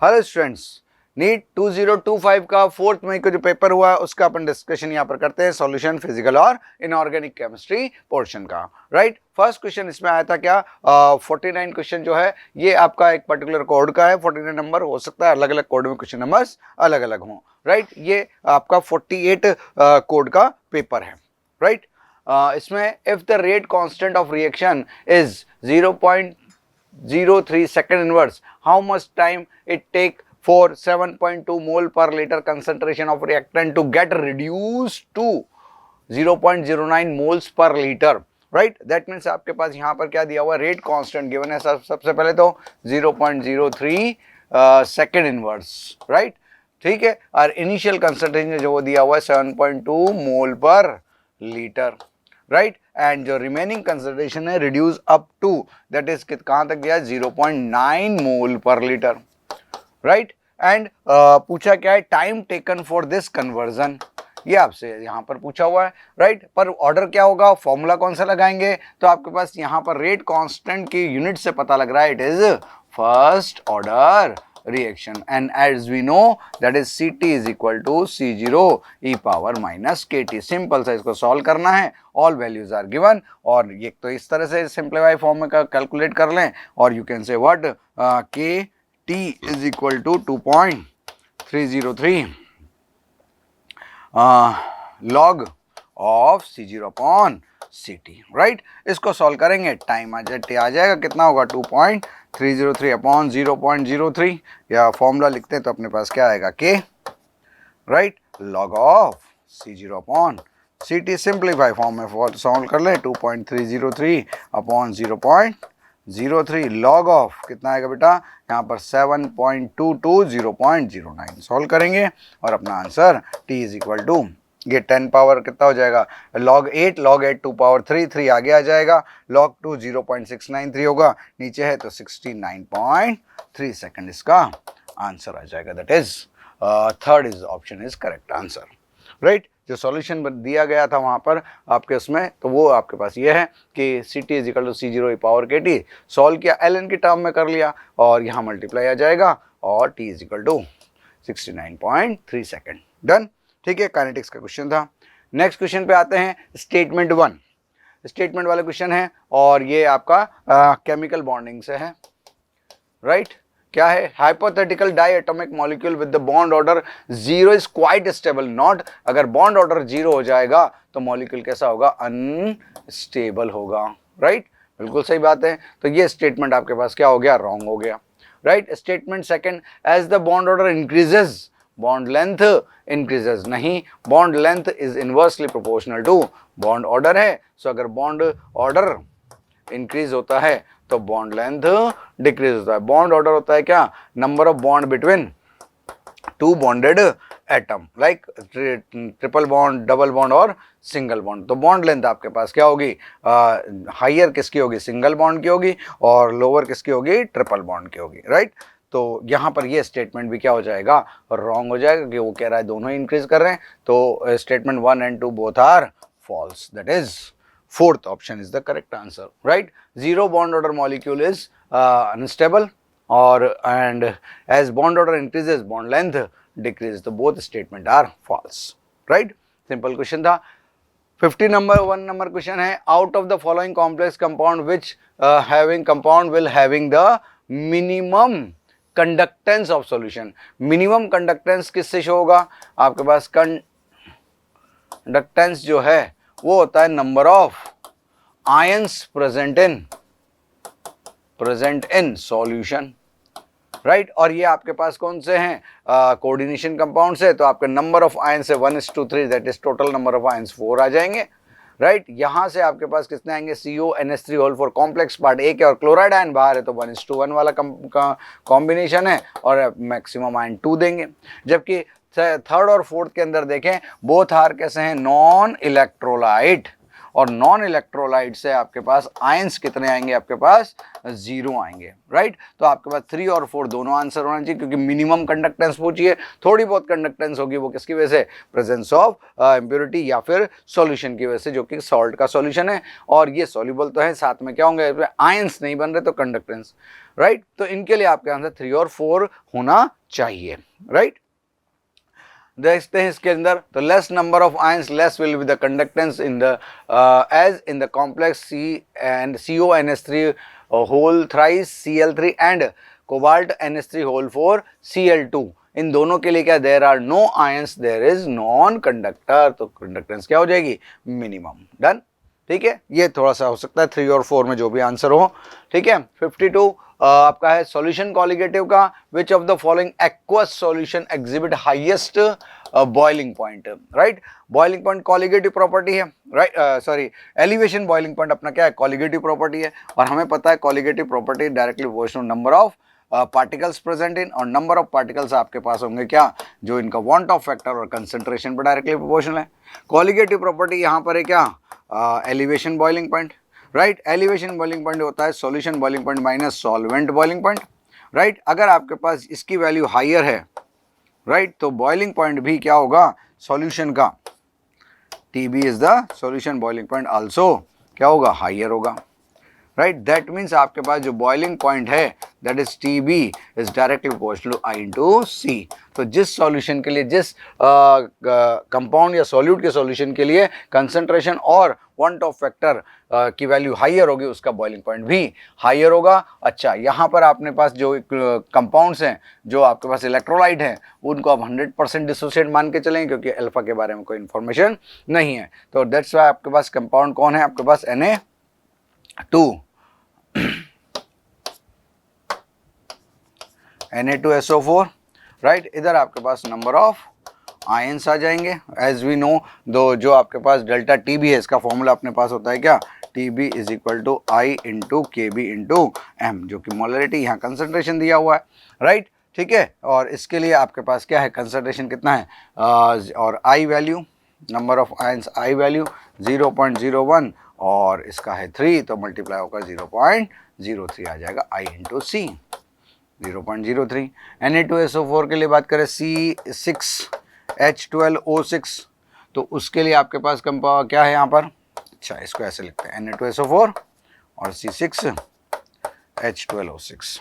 Hello students, NEET 2025 का 4 मई को जो पेपर हुआ है उसका अपन डिस्कशन यहाँ पर करते हैं, सॉल्यूशन फिजिकल और इनऑर्गेनिक केमिस्ट्री पोर्शन का। राइट, फर्स्ट क्वेश्चन इसमें आया था क्या, 49 क्वेश्चन जो है ये आपका एक पर्टिकुलर कोड का है। 49 नंबर हो सकता है अलग अलग कोड में क्वेश्चन नंबर्स अलग अलग हों। राइट, ये आपका 48 कोड का पेपर है। राइट, इसमें if the rate constant of reaction is 0.03 second inverse, how much time it take for 7.2 mole per liter concentration of reactant to get reduced to 0.09 moles per liter. Right, that means आपके पास यहाँ पर क्या दिया हुआ, rate constant given है। सबसे पहले तो 0.03 सेकेंड इनवर्स। राइट, ठीक है, और इनिशियल कंसंट्रेशन जो वो दिया हुआ है 7.2 मोल पर लीटर। राइट, एंड जो रिमेनिंग कंसंट्रेशन है reduce up to, that is कहां तक दिया है, 0.9 मोल पर लीटर। राइट, एंड पूछा क्या है, time taken for this conversion, ये आपसे यहां पर पूछा हुआ है। राइट, पर ऑर्डर क्या होगा, फॉर्मूला कौन सा लगाएंगे, तो आपके पास यहां पर रेट कांस्टेंट की यूनिट से पता लग रहा है, it is first order reaction, and as we know that is Ct is equal to C0 e power minus Kt। Simple सा इसको सॉल्व करना है, ऑल वैल्यूज आर गिवन, और ये तो इस तरह से सिंप्लीफाई फॉर्म में कैलकुलेट कर लें, और you can say what, Kt is equal to 2.303 log of C0 upon Ct। Right, इसको सॉल्व करेंगे, टाइम आ जाएगा कितना होगा, 2.303 अपॉन 0.03, या फॉर्मूला लिखते हैं तो अपने पास क्या आएगा, के। Right, log of C0 upon Ct, simplify form में सॉल्व कर लें, 2.303 अपॉन 0.03 लॉग ऑफ कितना आएगा बेटा, यहाँ पर 7.22 0.09 सॉल्व करेंगे, और अपना answer t is equal to, ये 10 पावर कितना हो जाएगा, log 8 2 पावर 3 आगे आ जाएगा, log 2 0.693 होगा, नीचे है तो 69.3 सेकंड इसका आंसर आ जाएगा। That is third is option is correct answer. Right, जो सॉल्यूशन दिया गया था वहां पर आपके उसमें, तो वो आपके पास ये है कि Ct is equal to C0 e power Kt, solve किया ln की टर्म में कर लिया, और यहाँ मल्टीप्लाई आ जाएगा, और t is equal to 69.3 second. Done, ठीक है, काइनेटिक्स का क्वेश्चन था। नेक्स्ट क्वेश्चन पे आते हैं, स्टेटमेंट 1, स्टेटमेंट वाला क्वेश्चन है, और ये आपका केमिकल बॉन्डिंग से है। राइट, क्या है, hypothetical diatomic molecule with the bond order 0 is quite stable not, अगर बॉन्ड ऑर्डर 0 हो जाएगा तो मॉलिक्यूल कैसा होगा, अनस्टेबल होगा। राइट, बिल्कुल सही बात है, तो ये स्टेटमेंट आपके पास क्या हो गया, रॉन्ग हो गया। Right, statement second, as the bond order increases bond length increases, नहीं, bond length is inversely proportional to bond order है, सो अगर बॉन्ड ऑर्डर इंक्रीज होता है तो बॉन्ड लेंथ डिक्रीज होता है। बॉन्ड ऑर्डर होता है क्या, number of bond between two bonded atom, like triple bond, double bond और सिंगल बॉन्ड। तो बॉन्ड लेंथ आपके पास क्या होगी, हाइयर किसकी होगी, सिंगल बॉन्ड की होगी, और लोअर किसकी होगी, ट्रिपल बॉन्ड की होगी। राइट, तो यहाँ पर ये स्टेटमेंट भी क्या हो जाएगा, रॉन्ग हो जाएगा, कि वो कह रहा है दोनों ही इंक्रीज कर रहे हैं, तो statement 1 and 2 both are false. That is fourth option is the correct answer. Right, 0 bond order molecule is unstable, और and as bond order increases bond length decrease, तो both statement are false. Right, simple question था। 1 number question है, out of the following complex compound which having compound will having the minimum conductance of solution. Minimum conductance किससे show होगा, आपके पास conductance जो है वो होता है number of ions present in solution. Right, और ये आपके पास कौन से हैं, कोऑर्डिनेशन कंपाउंड से, तो आपके नंबर ऑफ आयंस है 1:3, that is total number of ions 4 आ जाएंगे। राइट, यहाँ से आपके पास कितने आएंगे, CONH3 whole for complex part एक है, और क्लोराइड आयन बाहर है, तो 1:1 वाला कॉम्बिनेशन है, और मैक्सिमम आयन 2 देंगे। जबकि थर्ड और फोर्थ के अंदर देखें, बोथ आर कैसे हैं, नॉन इलेक्ट्रोलाइट, और नॉन इलेक्ट्रोलाइट से आपके पास आयंस कितने आएंगे, आपके पास 0 आएंगे, राइट। तो आपके पास 3 और 4 दोनों आंसर होना चाहिए, क्योंकि मिनिमम कंडक्टेंस पूछिए, थोड़ी बहुत कंडक्टेंस होगी, वो किसकी वजह से, प्रेजेंस ऑफ इम्प्योरिटी या फिर सॉल्यूशन की वजह से, जो कि सॉल्ट का सॉल्यूशन है, और ये सॉल्युबल तो है, साथ में क्या होंगे, आयंस नहीं बन रहे तो कंडक्टेंस, राइट। तो इनके लिए आपके आंसर 3 और 4 होना चाहिए, राइट। देखते हैं इसके अंदर, तो less number of ions less will be the conductance in the age in the complex C and CONH3 whole thrice Cl3 and cobalt NH3 whole 4 Cl2, इन दोनों के लिए क्या, there are no ions there is non conductor, तो conductance क्या हो जाएगी, minimum. Done, ठीक है। ये थोड़ा सा हो सकता है 3 और 4 में जो भी आंसर हो, ठीक है। 52 आपका है सॉल्यूशन कॉलिगेटिव का, which of the following aqueous solution exhibit highest boiling point, right. Boiling point colligative property है, right, sorry elevation boiling point अपना क्या है, कॉलिगेटिव प्रॉपर्टी है, और हमें पता है colligative property directly proportional number of particles present in, और नंबर ऑफ पार्टिकल्स आपके पास होंगे क्या, जो इनका वांट ऑफ फैक्टर और कंसंट्रेशन पर डायरेक्टली प्रोपोर्शनल है। कॉलिगेटिव प्रॉपर्टी यहाँ पर है क्या, elevation boiling point, right. Elevation boiling point होता है solution boiling point minus solvent boiling point, right. अगर आपके पास इसकी वैल्यू हायर है, राइट, तो बॉइलिंग पॉइंट भी क्या होगा, सॉल्यूशन का TB is the solution boiling point also क्या होगा, हायर होगा, राइट। दैट मीन्स आपके पास जो बॉइलिंग पॉइंट है that is TB is directly proportional to I into C। तो जिस सॉल्यूशन के लिए, जिस कंपाउंड या सॉल्यूट के सॉल्यूशन के लिए कंसंट्रेशन और वांट ऑफ फैक्टर की वैल्यू हायर होगी, उसका बॉइलिंग पॉइंट भी हायर होगा। अच्छा, यहाँ पर आपने पास जो कंपाउंड्स हैं, जो आपके पास इलेक्ट्रोलाइट हैं, उनको आप 100% डिसोसिएट मान के चलेंगे, क्योंकि अल्फा के बारे में कोई इन्फॉर्मेशन नहीं है। तो दैट्स वाई आपके पास कंपाउंड कौन है, आपके पास Na2 Na2SO4, राइट। इधर आपके पास नंबर ऑफ आयंस आ जाएंगे, एज वी नो, दो जो आपके पास डेल्टा TB है, इसका फॉर्मूला अपने पास होता है क्या, TB is equal to I into KB into M, जो कि मोलरिटी, यहाँ कंसंट्रेशन दिया हुआ है, राइट, ठीक है। और इसके लिए आपके पास क्या है, कंसंट्रेशन कितना है, और I value, number of ions I value 0.01, और इसका है 3, तो मल्टीप्लाई होकर 0.03 आ जाएगा I इंटू C, 0.03। Na2SO4 के लिए बात करें C6H12O6, तो उसके लिए आपके पास क्या है यहाँ पर, अच्छा इसको ऐसे लिखते हैं Na2SO4 और C6H12O6,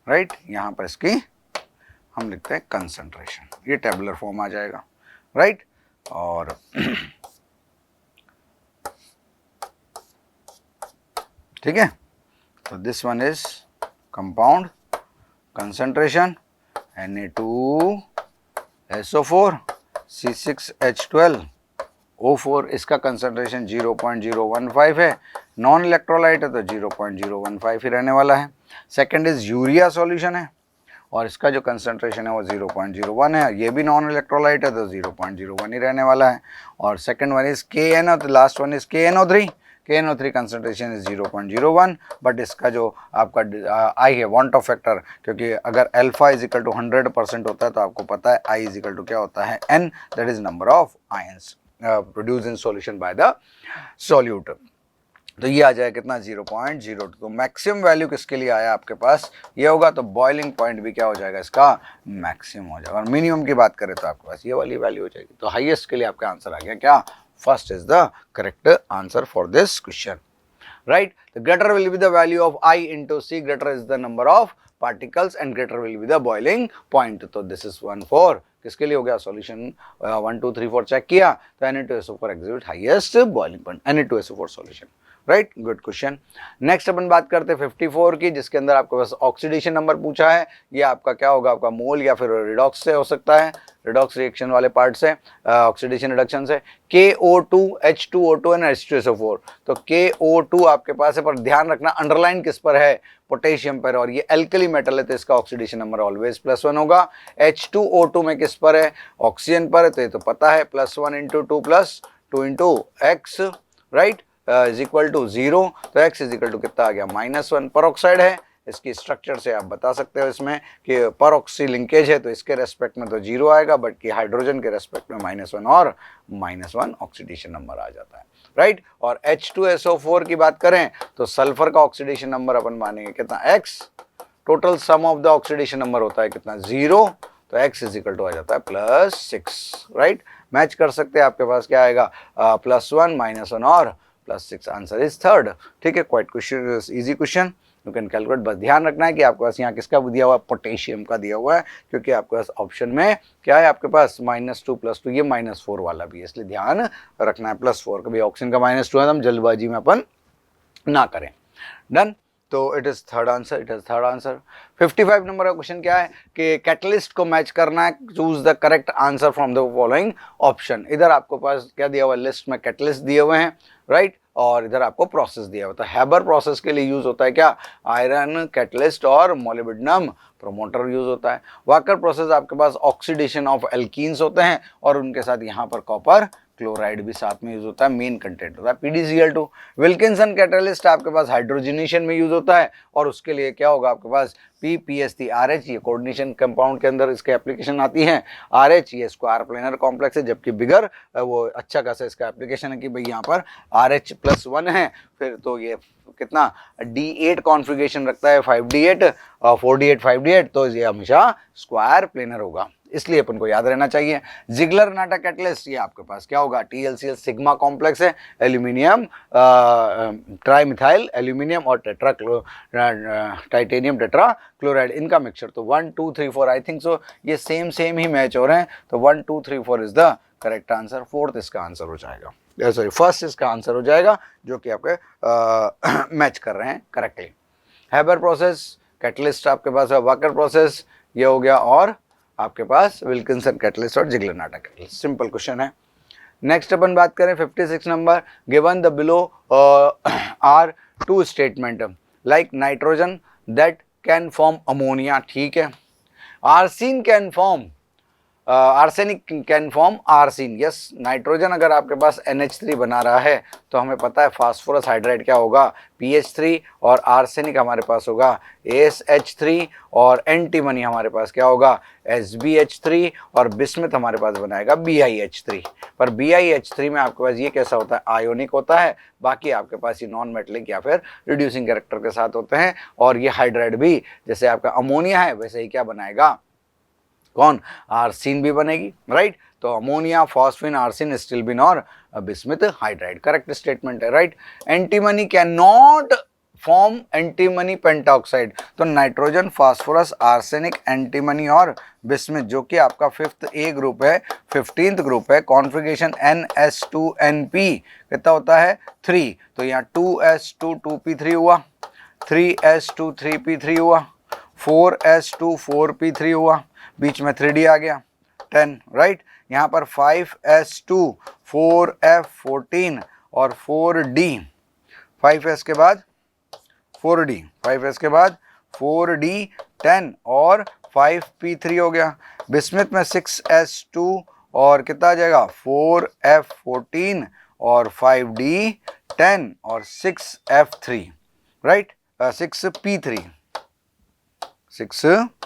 राइट। यहाँ पर इसकी हम लिखते हैं कंसंट्रेशन, ये टेबुलर फॉर्म आ जाएगा, राइट। और ठीक है, तो this one is compound concentration Na2SO4 C6H12O4, इसका कंसंट्रेशन 0.015 है, नॉन इलेक्ट्रोलाइट है तो 0.015 ही रहने वाला है। सेकंड इज यूरिया सॉल्यूशन है, और इसका जो कंसंट्रेशन है वो 0.01 है, ये भी नॉन इलेक्ट्रोलाइट है तो 0.01 ही रहने वाला है। और सेकंड वन इज KNO, तो last one is KNO3, KNO3 concentration is 0.01, but इसका जो आपका I है, वांट ऑफ फैक्टर, क्योंकि अगर अल्फा इज इक्वल टू 100% होता है तो आपको पता है I इज इक्वल टू क्या होता है, N, that is number of ions produce in solution by the solute. तो ये आ जाए कितना, 0.02। तो मैक्सिमम वैल्यू किसके लिए आया आपके पास, ये होगा, तो बॉइलिंग पॉइंट भी क्या हो जाएगा, इसका मैक्सिमम हो जाएगा। और मिनिमम की बात करें तो आपके पास ये वाली वैल्यू हो जाएगी। तो हाईएस्ट के लिए आपका आंसर आ गया क्या, first is the correct answer for this question, right. The greater will be the value of I into C, greater is the number of particles and greater will be the boiling point। तो this is 1 4 किसके लिए हो गया, solution 1 2 3 4 check किया तो Na2SO4 exhibit highest boiling point, Na2SO4 solution, right, good question. Next अपन बात करते हैं 54 की, जिसके अंदर आपके पास ऑक्सीडेशन नंबर पूछा है। ये आपका क्या होगा, आपका मोल या फिर रिडॉक्स से हो सकता है, रिडॉक्स रिएक्शन वाले पार्ट से, ऑक्सीडेशन रिडक्शन से। KO2 H2O2 एंड H2SO4, तो KO2 आपके पास है, पर ध्यान रखना अंडरलाइन किस पर है, पोटेशियम पर, और ये एल्कली मेटल है तो इसका ऑक्सीडेशन नंबर ऑलवेज +1 होगा। H2O2 में किस पर है, ऑक्सीजन पर है, तो ये तो पता है +1 into 2 + 2 into X, right, is equal to 0, तो X इज इक्वल टू कितना आ गया, -1। पर ऑक्साइड है इसकी स्ट्रक्चर से आप बता सकते हो इसमें कि पर ऑक्सी लिंकेज है तो इसके रेस्पेक्ट में तो 0 आएगा, बट कि हाइड्रोजन के रेस्पेक्ट में -1 और -1 ऑक्सीडेशन नंबर आ जाता है, राइट। और H2SO4 की बात करें तो सल्फर का ऑक्सीडेशन नंबर अपन मानेंगे कितना, x, total sum of the oxidation number होता है कितना, 0, तो x इज इक्वल टू आ जाता है +6, राइट। मैच कर सकते हैं, आपके पास क्या आएगा, +1 -1 और +6, आंसर इज थर्ड, ठीक है। Quite question, easy question, you can calculate. बस ध्यान रखना है कि आपके पास यहाँ किसका दिया हुआ है, पोटेशियम का दिया हुआ है, क्योंकि आपके पास ऑप्शन में क्या है, आपके पास -2 +2, ये -4 वाला भी है, इसलिए ध्यान रखना है। +4 कभी ऑप्शन का -2 है तो हम जल्दबाजी में अपन ना करें। डन, तो it is third answer, 55 number का क्वेश्चन क्या है कि कैटलिस्ट को मैच करना है, choose the correct answer from the following option. इधर आपको पास क्या दिया हुआ है, लिस्ट में कैटलिस्ट दिए हुए हैं, राइट, और इधर आपको प्रोसेस दिया होता है। हैबर प्रोसेस के लिए यूज होता है क्या, आयरन कैटलिस्ट और मोलिब्डेनम प्रोमोटर यूज होता है। वाकर प्रोसेस आपके पास ऑक्सीडेशन ऑफ एल्कीन्स होते हैं और उनके साथ यहाँ पर कॉपर क्लोराइड भी साथ में यूज होता है, मेन कंटेंट होता है PdCl2। विल्किंसन कैटलिस्ट आपके पास हाइड्रोजनेशन में यूज होता है और उसके लिए क्या होगा आपके पास PPS3RH, ये कोऑर्डिनेशन कंपाउंड के अंदर इसके एप्लीकेशन आती है। RH ये स्क्वायर प्लेनर कॉम्प्लेक्स है, जबकि बिगर वो अच्छा खासा इसका एप्लीकेशन है कि भाई यहाँ पर RH+1 है, फिर तो ये कितना D8 कॉन्फ़िगरेशन रखता है, 5D8 4D8 5D8, तो ये हमेशा स्क्वायर प्लेनर होगा, इसलिए अपन को याद रहना चाहिए। जिगलर नाटा कैटलिस्ट ये आपके पास क्या होगा, TLCl सिग्मा कॉम्प्लेक्स है, एल्यूमिनियम ट्राईमिथाइल एल्यूमिनियम और टाइटेनियम टेट्रा क्लोराइड, इनका मिक्सचर। तो 1 2 3 4 आई थिंक सो ये सेम ही मैच हो रहे हैं, तो 1 2 3 4 is the correct answer. Fourth इसका आंसर हो जाएगा, सॉरी फर्स्ट इसका आंसर हो जाएगा, जो कि आपके मैच कर रहे हैं करेक्टली। हैबर प्रोसेस, कैटलिस्ट आपके पास है, वाकर प्रोसेस ये हो गया, और आपके पास विल्किंसन कैटलिस्ट और Ziegler Natta catalyst. Simple question है। नेक्स्ट अपन बात करें 56 नंबर, given the below are two statement like nitrogen that can form ammonia, ठीक है, arsine can form arsenic can form arsine, yes. Nitrogen अगर आपके पास NH3 बना रहा है तो हमें पता है फास्फोरस हाइड्राइड क्या होगा, PH3, और आर्सेनिक हमारे पास होगा ASH3, और एंटीमनी हमारे पास क्या होगा, SbH3, और बिस्मिथ हमारे पास बनाएगा BiH3। पर BiH3 में आपके पास ये कैसा होता है, आयोनिक होता है, बाकी आपके पास ये नॉन मेटलिक या फिर रिड्यूसिंग कैरेक्टर के साथ होते हैं। और ये हाइड्राइड भी जैसे आपका अमोनिया है वैसे ही क्या बनाएगा, कौन, आर्सिन भी बनेगी, राइट। तो अमोनिया, फॉस्फिन, आर्सिन, स्टिल्बिन और बिस्मिथ हाइड्राइड, करेक्ट स्टेटमेंट है, right. Antimony can not form antimony pentoxide, तो नाइट्रोजन, फास्फोरस, आर्सेनिक, एंटीमनी और बिस्मिथ, जो कि आपका 5th A ग्रुप है, 15th ग्रुप है, कॉन्फ़िगरेशन NS2NP कितना होता है, 3, तो यहाँ 2S2 2P3 हुआ, 3S2 3P3 हुआ, 4S2 4P3 हुआ, बीच में 3D आ गया 10, राइट। यहाँ पर 5S2 4F14 और 4D, 5S के बाद 4D, 5S के बाद 4D 10 और 5P3 हो गया। बिस्मिथ में 6S2 और कितना आ जाएगा, 4F14 और 5D 10 और 6F3, right, 6P3, 6P3,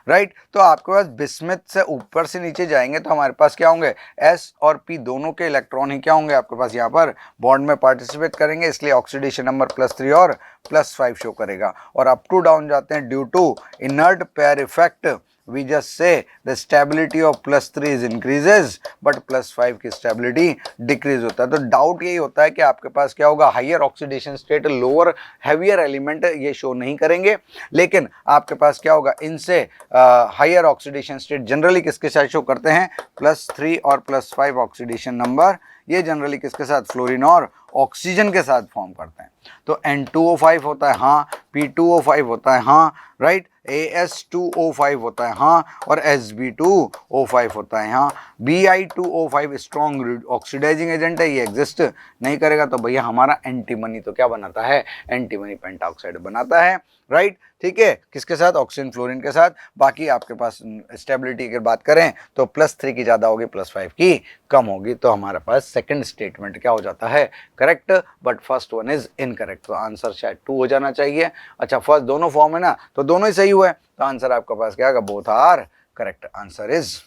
right. तो आपके पास बिस्मिथ से ऊपर से नीचे जाएंगे तो हमारे पास क्या होंगे, S और P दोनों के इलेक्ट्रॉन ही क्या होंगे आपके पास यहाँ पर बॉन्ड में पार्टिसिपेट करेंगे, इसलिए ऑक्सीडेशन नंबर +3 और +5 शो करेगा। और अप टू डाउन जाते हैं due to inert pair effect, we just say the stability of +3 is increases but +5 की स्टेबिलिटी डिक्रीज होता है। तो डाउट यही होता है कि आपके पास क्या होगा, higher oxidation state, lower heavier element ये शो नहीं करेंगे, लेकिन आपके पास क्या होगा, इनसे हाइयर ऑक्सीडेशन स्टेट जनरली किसके साथ शो करते हैं, +3 और +5 ऑक्सीडेशन नंबर, ये जनरली किसके साथ, फ्लोरीन और ऑक्सीजन के साथ फॉर्म करते हैं। तो N2O5 होता है, हाँ, P2O5 होता है, हाँ, राइट, AS2O5 होता है, हाँ, और Sb2O5 होता है, हाँ। Bi2O5 स्ट्रॉन्ग ऑक्सीडाइजिंग एजेंट है, ये एग्जिस्ट नहीं करेगा, तो भैया हमारा एंटीमनी तो क्या बनाता है, एंटीमनी पेंटाऑक्साइड बनाता है, राइट, ठीक है, किसके साथ, ऑक्सीजन फ्लोरीन के साथ। बाकी आपके पास स्टेबिलिटी की बात करें तो +3 की ज़्यादा होगी, +5 की कम होगी, तो हमारे पास सेकंड स्टेटमेंट क्या हो जाता है, correct, but first one is incorrect. तो आंसर शायद 2 हो जाना चाहिए। अच्छा, फर्स्ट दोनों फॉर्म है ना, तो दोनों ही सही हुए, तो आंसर आपके पास क्या आएगा, both are correct. Answer is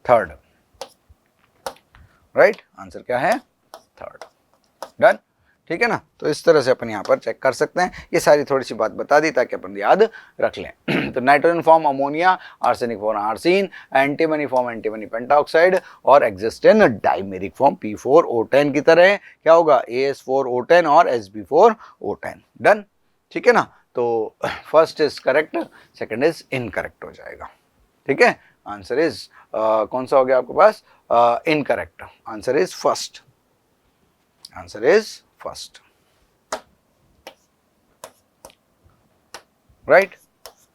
third, right, answer क्या है, थर्ड। डन, ठीक है ना। तो इस तरह से अपन यहाँ पर चेक कर सकते हैं। ये सारी थोड़ी सी बात बता दी ताकि अपन याद रख लें। तो nitrogen form ammonia, arsenic form arsine, antimony form antimony pentoxide, और exist in dimeric form P4O10 की तरह क्या होगा, AS4O10 और Sb4O10। डन, ठीक है ना। तो first is correct, second is incorrect हो जाएगा, ठीक है। आंसर इज कौन सा हो गया आपके पास, incorrect. Answer is first, answer is first, right,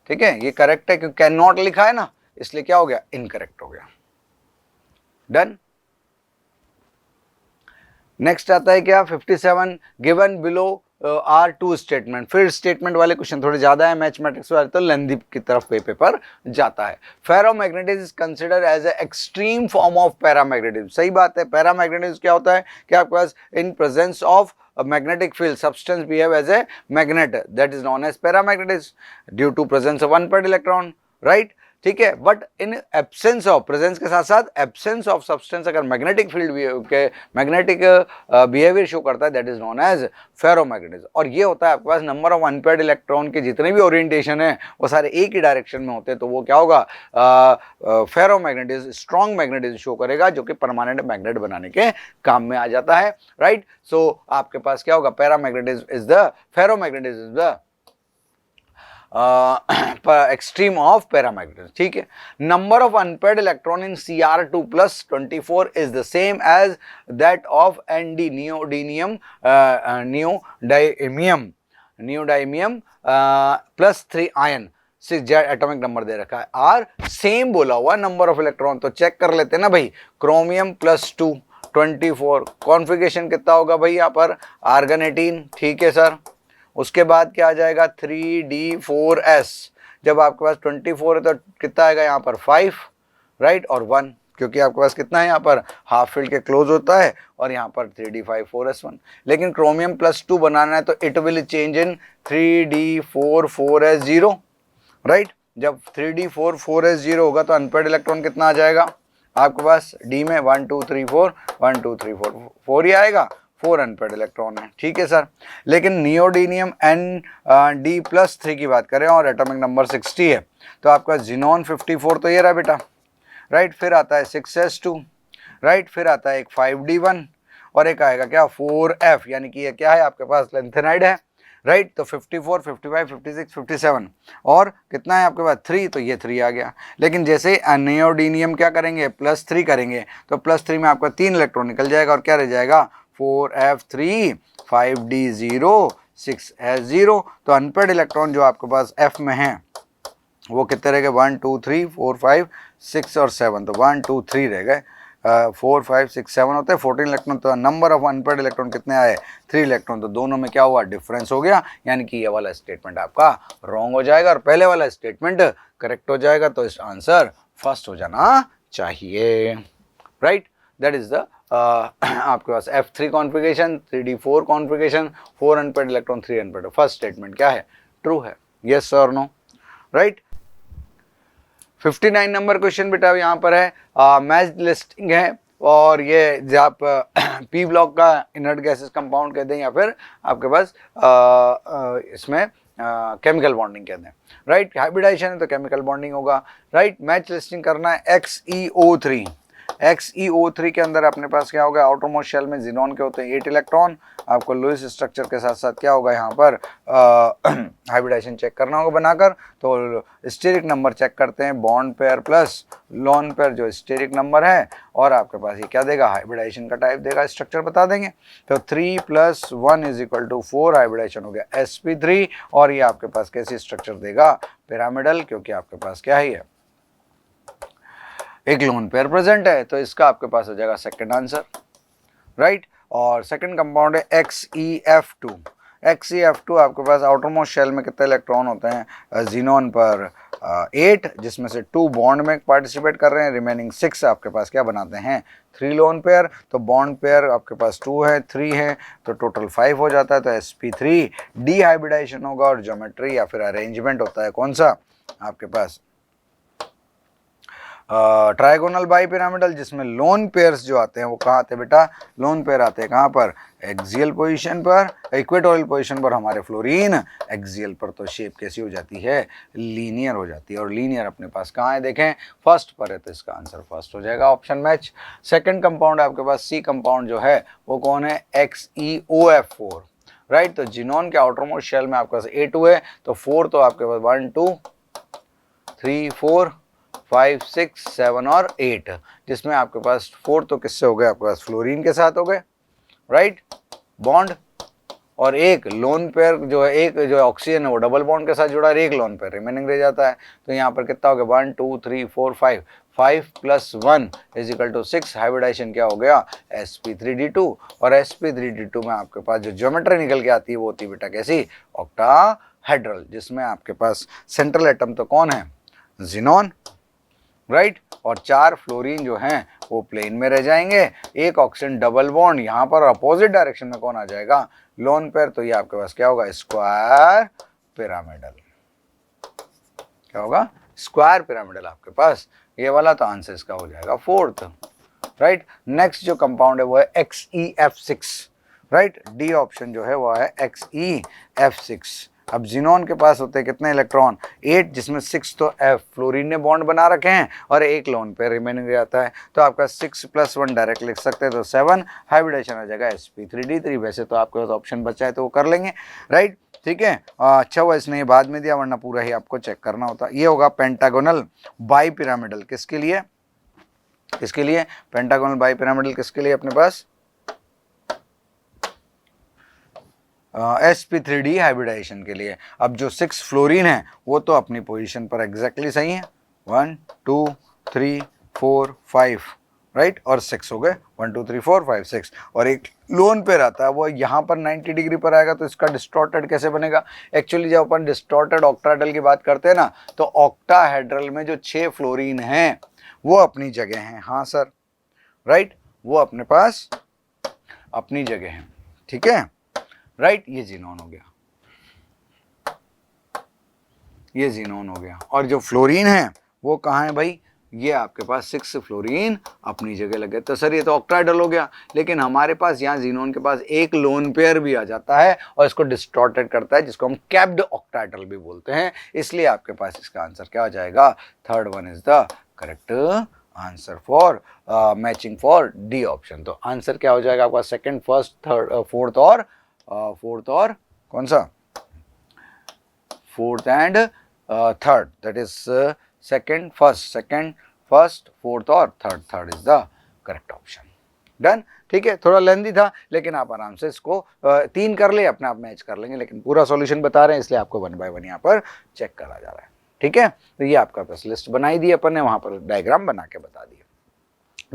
ठीक है। ये करेक्ट है क्योंकि कैन नॉट लिखा है ना, इसलिए क्या हो गया, इनकरेक्ट हो गया। डन। नेक्स्ट आता है क्या, 57, given below are two statement. फिर स्टेटमेंट वाले क्वेश्चन थोड़े ज्यादा है, मैथमेटिक्स वाले तो लेंथी की तरफ पेपर जाता है। Ferromagnetism is considered as a extreme form of paramagnetism. सही बात है, पैरामैग्नेटिज्म क्या होता है कि आपके पास in presence of magnetic field substance behave as a magnet, that is known as paramagnetism due to presence of unpaired electron, right, ठीक है। But in absence of, presence के साथ साथ एब्सेंस ऑफ सब्सटेंस अगर मैग्नेटिक फील्ड के magnetic behaviour show करता है, that is known as ferromagnetism. और ये होता है आपके पास नंबर ऑफ अनपेयर्ड इलेक्ट्रॉन के जितने भी ओरिएंटेशन है वो सारे एक ही डायरेक्शन में होते हैं, तो वो क्या होगा, फेरोमैग्नेटिज्म, स्ट्रॉन्ग मैग्नेटिज्म शो करेगा, जो कि परमानेंट मैग्नेट बनाने के काम में आ जाता है, राइट। सो आपके पास क्या होगा, paramagnetism is the, ferromagnetism is the extreme of paramagnetism, ठीक है। number of unpaired electron in Cr2 plus 24 is the same as that of Nd, neodymium plus 3 ion, 6 atomic number दे रखा है, आर सेम बोला हुआ नंबर ऑफ इलेक्ट्रॉन। तो check कर लेते हैं ना भाई, क्रोमियम +2 24, कॉन्फ़िगरेशन कितना होगा भाई यहाँ पर, आर्गन 18, ठीक है सर। उसके बाद क्या आ जाएगा, 3D4S। जब आपके पास 24 है तो कितना आएगा यहाँ पर, 5, राइट, और 1, क्योंकि आपके पास कितना है यहाँ पर, हाफ फील्ड के क्लोज होता है, और यहाँ पर 3D5 4S1। लेकिन क्रोमियम +2 बनाना है तो it will change in 3D4 4S0, right. जब 3D4 4S0 होगा तो अनपेयर्ड इलेक्ट्रॉन कितना आ जाएगा आपके पास, डी में 1 2 3 4, 1 2 3 4, 4 ही आएगा, 4 अनपेयर्ड इलेक्ट्रॉन है, ठीक है सर। लेकिन नियोडीनियम Nd+3 की बात करें और एटॉमिक नंबर 60 है, तो आपका जिनॉन 54 तो ये रहा बेटा, राइट। फिर आता है 6S2, राइट। फिर आता है एक 5D1 और एक आएगा क्या, 4F, यानी कि ये क्या है आपके पास, लेंथेनाइड है, राइट। तो 54 55 56 57 और कितना है आपके पास, 3, तो ये 3 आ गया। लेकिन जैसे नियोडीनियम क्या करेंगे, +3 करेंगे, तो +3 में आपका 3 इलेक्ट्रॉन निकल जाएगा और क्या रह जाएगा, 4F3 5D0 6S0। तो अनपेयर्ड इलेक्ट्रॉन जो आपके पास F में है वो कितने रह गए, 1 2 3 4 5 6 और 7, तो 1 2 3 रह गए, 4 5 6 7 होते हैं 14 इलेक्ट्रॉन। तो नंबर ऑफ अनपेयर्ड इलेक्ट्रॉन कितने आए, 3 इलेक्ट्रॉन। तो दोनों में क्या हुआ, डिफरेंस हो गया, यानी कि ये वाला स्टेटमेंट आपका रॉन्ग हो जाएगा और पहले वाला स्टेटमेंट करेक्ट हो जाएगा। तो इस आंसर फर्स्ट हो जाना चाहिए, राइट। दैट इज द आपके पास F3 configuration, 3D4 configuration, 4 unpaired electron, 3 unpaired. First statement क्या है, ट्रू है, यस और नो, राइट। 59 नंबर क्वेश्चन बेटा यहाँ पर है, मैच लिस्टिंग है, और ये आप पी ब्लॉक का इनर्ट गैसेस कंपाउंड कहते हैं या फिर आपके पास इसमें केमिकल बॉन्डिंग कहते हैं, राइट। हाइब्रिडाइजेशन है तो केमिकल बॉन्डिंग होगा, राइट। मैच लिस्टिंग करना है XeO3, XeO3 के अंदर अपने पास क्या होगा, आउटरमोस्ट शेल में जिनॉन के होते हैं 8 इलेक्ट्रॉन। आपको लुईस स्ट्रक्चर के साथ साथ क्या होगा यहाँ पर हाइब्रिडाइजेशन चेक करना होगा बनाकर। तो स्टेरिक नंबर चेक करते हैं, bond pair plus lone pair जो स्टेरिक नंबर है, और आपके पास ये क्या देगा, हाइब्रिडाइजेशन का टाइप देगा, स्ट्रक्चर बता देंगे। तो 3 + 1 = 4 हाइब्रिडाइजेशन हो गया sp3, और ये आपके पास कैसी स्ट्रक्चर देगा, पिरामिडल, क्योंकि आपके पास क्या है, एक लोन पेयर प्रेजेंट है। तो इसका आपके पास हो जाएगा सेकंड आंसर, राइट। और सेकंड कंपाउंड है XeF2, XeF2 आपके पास आउटर मोस्ट शेल में कितने इलेक्ट्रॉन होते हैं जीनोन पर 8, जिसमें से 2 बॉन्ड में पार्टिसिपेट कर रहे हैं, रिमेनिंग 6 आपके पास क्या बनाते हैं 3 लोन पेयर। तो बॉन्ड पेयर आपके पास 2 है 3 है तो टोटल 5 हो जाता है। तो sp3 डिहाइब्रिडाइजेशन होगा और ज्योमेट्री या फिर अरेंजमेंट होता है कौन सा आपके पास ट्राइगोनल बाइपिरामिडल, जिसमें लोन पेयर्स जो आते हैं वो कहाँ आते हैं बेटा, लोन पेयर आते हैं कहाँ पर, एक्सियल पोजीशन पर, इक्वेटोरियल पोजीशन पर हमारे फ्लोरीन, एक्सियल पर तो शेप कैसी हो जाती है, लीनियर हो जाती है। और लीनियर अपने पास कहाँ है देखें, फर्स्ट पर है तो इसका आंसर फर्स्ट हो जाएगा, ऑप्शन मैच। सेकंड कंपाउंड आपके पास सी कंपाउंड जो है वो कौन है, XeOF4, राइट। तो जिनोन के आउटर मोस्ट शेल में आपके पास A2 है तो 4 तो आपके पास 1 2 3 4 5 6 7 और 8, जिसमें आपके पास 4 तो किससे हो गए, आपके पास फ्लोरीन के साथ हो गए, राइट, बॉन्ड। और एक लोन पेयर जो है, एक जो ऑक्सीजन है वो डबल बॉन्ड के साथ जुड़ा है, एक लोन पेयर रिमेनिंग रह जाता है। तो यहाँ पर कितना हो गया 1 2 3 4 5, 5 + 1 = 6, हाइब्रिडाइजेशन क्या हो गया sp3d2। और sp3d2 में आपके पास जो ज्योमेट्री निकल के आती है वो होती है बेटा कैसी, ऑक्टाहेड्रल, जिसमें आपके पास सेंट्रल एटम तो कौन है, जिनोन, राइट। और 4 फ्लोरीन जो हैं वो प्लेन में रह जाएंगे, एक ऑक्सीजन डबल बॉन्ड, यहाँ पर अपोजिट डायरेक्शन में कौन आ जाएगा, लोन पेयर। तो ये आपके पास क्या होगा, स्क्वायर पिरामिडल, क्या होगा, स्क्वायर पिरामिडल आपके पास ये वाला। तो आंसर इसका हो जाएगा फोर्थ, राइट। नेक्स्ट जो कंपाउंड है वो है XeF6, राइट। डी ऑप्शन जो है वो है XeF6। अब जिनोन के पास होते हैं कितने इलेक्ट्रॉन, 8, जिसमें 6 तो F फ्लोरीन ने बॉन्ड बना रखे हैं और एक लोन पे रिमेनिंग रहता है। तो आपका 6 + 1 डायरेक्ट लिख सकते हैं तो 7, हाइब्रिडेशन आ जाएगा sp3d3। वैसे तो आपके पास ऑप्शन बचा है तो वो कर लेंगे, राइट, ठीक है। अच्छा हुआ इसने ये बाद में दिया, वरना पूरा ही आपको चेक करना होता। ये होगा पेंटागोनल बाइपिरामिडल, किसके लिए, किसके लिए पेंटागोनल बाइपिरामिडल, किसके लिए अपने पास sp3d हाइब्रिडाइजेशन के लिए। अब जो 6 फ्लोरीन है वो तो अपनी पोजीशन पर एग्जैक्टली सही है, 1 2 3 4 5, राइट, और 6 हो गए, 1 2 3 4 5 6। और एक लोन पे रहता है वो यहाँ पर 90 डिग्री पर आएगा, तो इसका डिस्टॉर्टेड कैसे बनेगा। एक्चुअली जब अपन डिस्टॉर्टेड ऑक्टाहेड्रल की बात करते हैं ना, तो ऑक्टाहेड्रल में जो 6 फ्लोरीन हैं वो अपनी जगह हैं, हाँ सर, राइट, वो अपने पास अपनी जगह हैं, ठीक है, राइट। ये जीनोन हो गया, ये जीनोन हो गया। और जो फ्लोरीन है वो कहाँ है भाई, ये आपके पास 6 फ्लोरीन अपनी जगह लगे। तो सर ये तो ऑक्टाहेड्रल हो गया, लेकिन हमारे पास यहाँ जीनोन के पास एक लोन पेयर भी आ जाता है और इसको डिस्टॉर्टेड करता है, जिसको हम कैप्ड ऑक्टाहेड्रल भी बोलते हैं। इसलिए आपके पास इसका आंसर क्या हो जाएगा, third one is the correct answer for matching for D option. तो आंसर क्या हो जाएगा आपका, सेकंड, फर्स्ट, थर्ड, फोर्थ और कौन सा, fourth and third, that is second first fourth और third is the correct option. Done, ठीक है, थोड़ा लेंदी था लेकिन आप आराम से इसको 3 कर ले, अपने आप मैच कर लेंगे, लेकिन पूरा सॉल्यूशन बता रहे हैं इसलिए आपको 1 बाय 1 यहाँ पर चेक करा जा रहा है, ठीक है। तो ये आपका बस लिस्ट बनाई दी अपन ने, वहां पर डायग्राम बना के बता दिया।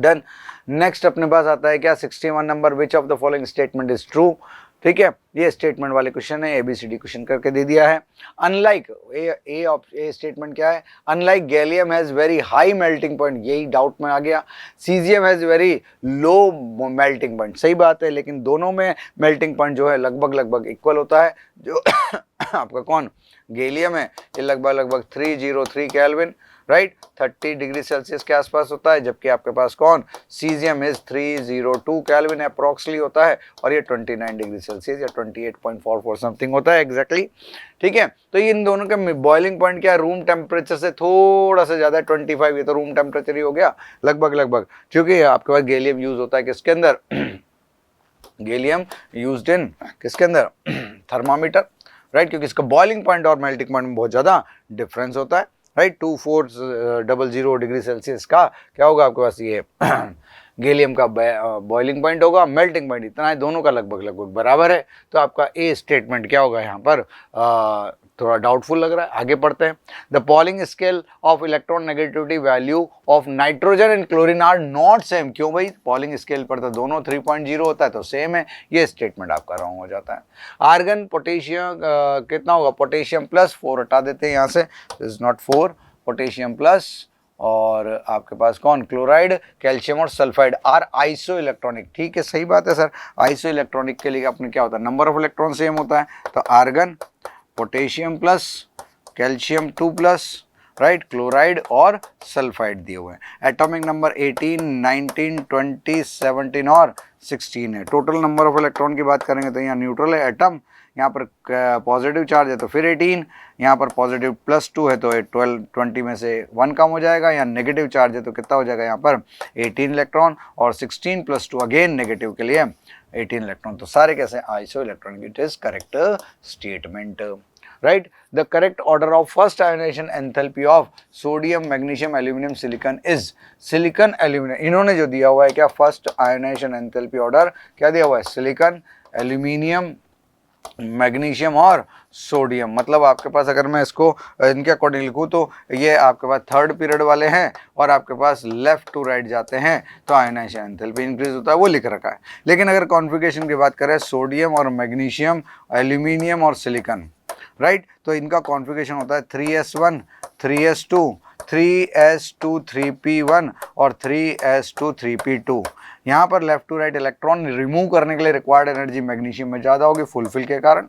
डन। नेक्स्ट अपने पास आता है क्या, 61 number, which of the following statement is true. ठीक है, ये स्टेटमेंट वाले क्वेश्चन है, ABCD क्वेश्चन करके दे दिया है। अनलाइक ए स्टेटमेंट क्या है, unlike gallium has very high melting point, यही डाउट में आ गया। Caesium has very low melting point, सही बात है, लेकिन दोनों में मेल्टिंग पॉइंट जो है लगभग इक्वल होता है। जो आपका कौन गैलियम है ये लगभग 303 केल्विन, राइट, 30 डिग्री सेल्सियस के आसपास होता है, जबकि आपके पास कौन सीजियम इज 302 केल्विन अप्रोक्सली होता है, और ये 29 डिग्री सेल्सियस या 28.44 समथिंग होता है एग्जैक्टली। ठीक है, तो इन दोनों के बॉइलिंग पॉइंट क्या है, रूम टेम्परेचर से थोड़ा सा ज़्यादा 25, ये तो रूम टेम्परेचर ही हो गया लगभग, क्योंकि आपके पास गैलियम यूज होता है किसके अंदर गैलियम यूज्ड इन किसके अंदर थर्मामीटर, राइट, क्योंकि इसका बॉइलिंग पॉइंट और मेल्टिंग पॉइंट में बहुत ज़्यादा डिफरेंस होता है, राइट। 2400 डिग्री सेल्सियस का क्या होगा आपके पास ये गैलियम का बॉइलिंग पॉइंट होगा, मेल्टिंग पॉइंट इतना है, दोनों का लगभग बराबर है। तो आपका ए स्टेटमेंट क्या होगा यहाँ पर थोड़ा डाउटफुल लग रहा है, आगे पढ़ते हैं। The Pauling scale of electronegativity value of nitrogen and chlorine are not same. क्यों भाई? पॉलिंग स्केल पर तो दोनों 3.0 होता है तो सेम है, ये स्टेटमेंट आपका रॉन्ग हो जाता है। आर्गन पोटेशियम कितना होगा? पोटेशियम प्लस 4 हटा देते हैं यहाँ से, इज नॉट 4, पोटेशियम प्लस और आपके पास कौन? क्लोराइड, कैल्शियम और सल्फाइड आर आइसो इलेक्ट्रॉनिक। ठीक है, सही बात है सर। आइसो इलेक्ट्रॉनिक के लिए अपने क्या होता है? नंबर ऑफ इलेक्ट्रॉन सेम होता है, तो argon potassium plus, calcium 2 plus, right, chloride और सल्फाइड दिए हुए हैं। एटॉमिक नंबर 18, 19, 20, 17 और 16 है। टोटल नंबर ऑफ इलेक्ट्रॉन की बात करेंगे तो यहाँ न्यूट्रल है एटम, यहाँ पर पॉजिटिव चार्ज है तो फिर 18, यहाँ पर पॉजिटिव +2 है तो 20 में से 1 कम हो जाएगा, यहाँ नेगेटिव चार्ज है तो कितना हो जाएगा? यहाँ पर 18 इलेक्ट्रॉन और 16 + 2 अगेन नेगेटिव के लिए 18 इलेक्ट्रॉन। तो सारे कैसे? Iso electronic. It is correct statement, right. The correct order of first ionisation enthalpy of sodium, magnesium, aluminium, silicon is silicon, aluminium. इन्होंने जो दिया हुआ है क्या? फर्स्ट आयोनाइजेशन एंथैल्पी ऑर्डर क्या दिया हुआ है? सिलिकॉन, एल्यूमिनियम, मैग्नीशियम और सोडियम। मतलब आपके पास अगर मैं इसको इनके अकॉर्डिंग लिखूँ तो ये आपके पास थर्ड पीरियड वाले हैं और आपके पास लेफ्ट टू राइट जाते हैं तो आयोनाइजेशन एंथैल्पी इंक्रीज होता है, वो लिख रखा है। लेकिन अगर कॉन्फ़िगरेशन की बात करें, सोडियम और मैग्नीशियम, एल्यूमिनियम और सिलिकॉन, राइट, तो इनका कॉन्फ़िगरेशन होता है 3s1, 3s2, 3s2, 3p1 और 3s2, 3p2। यहाँ पर left to right electron remove करने के लिए रिक्वायर्ड एनर्जी मैग्नीशियम में ज़्यादा होगी फुलफिल के कारण,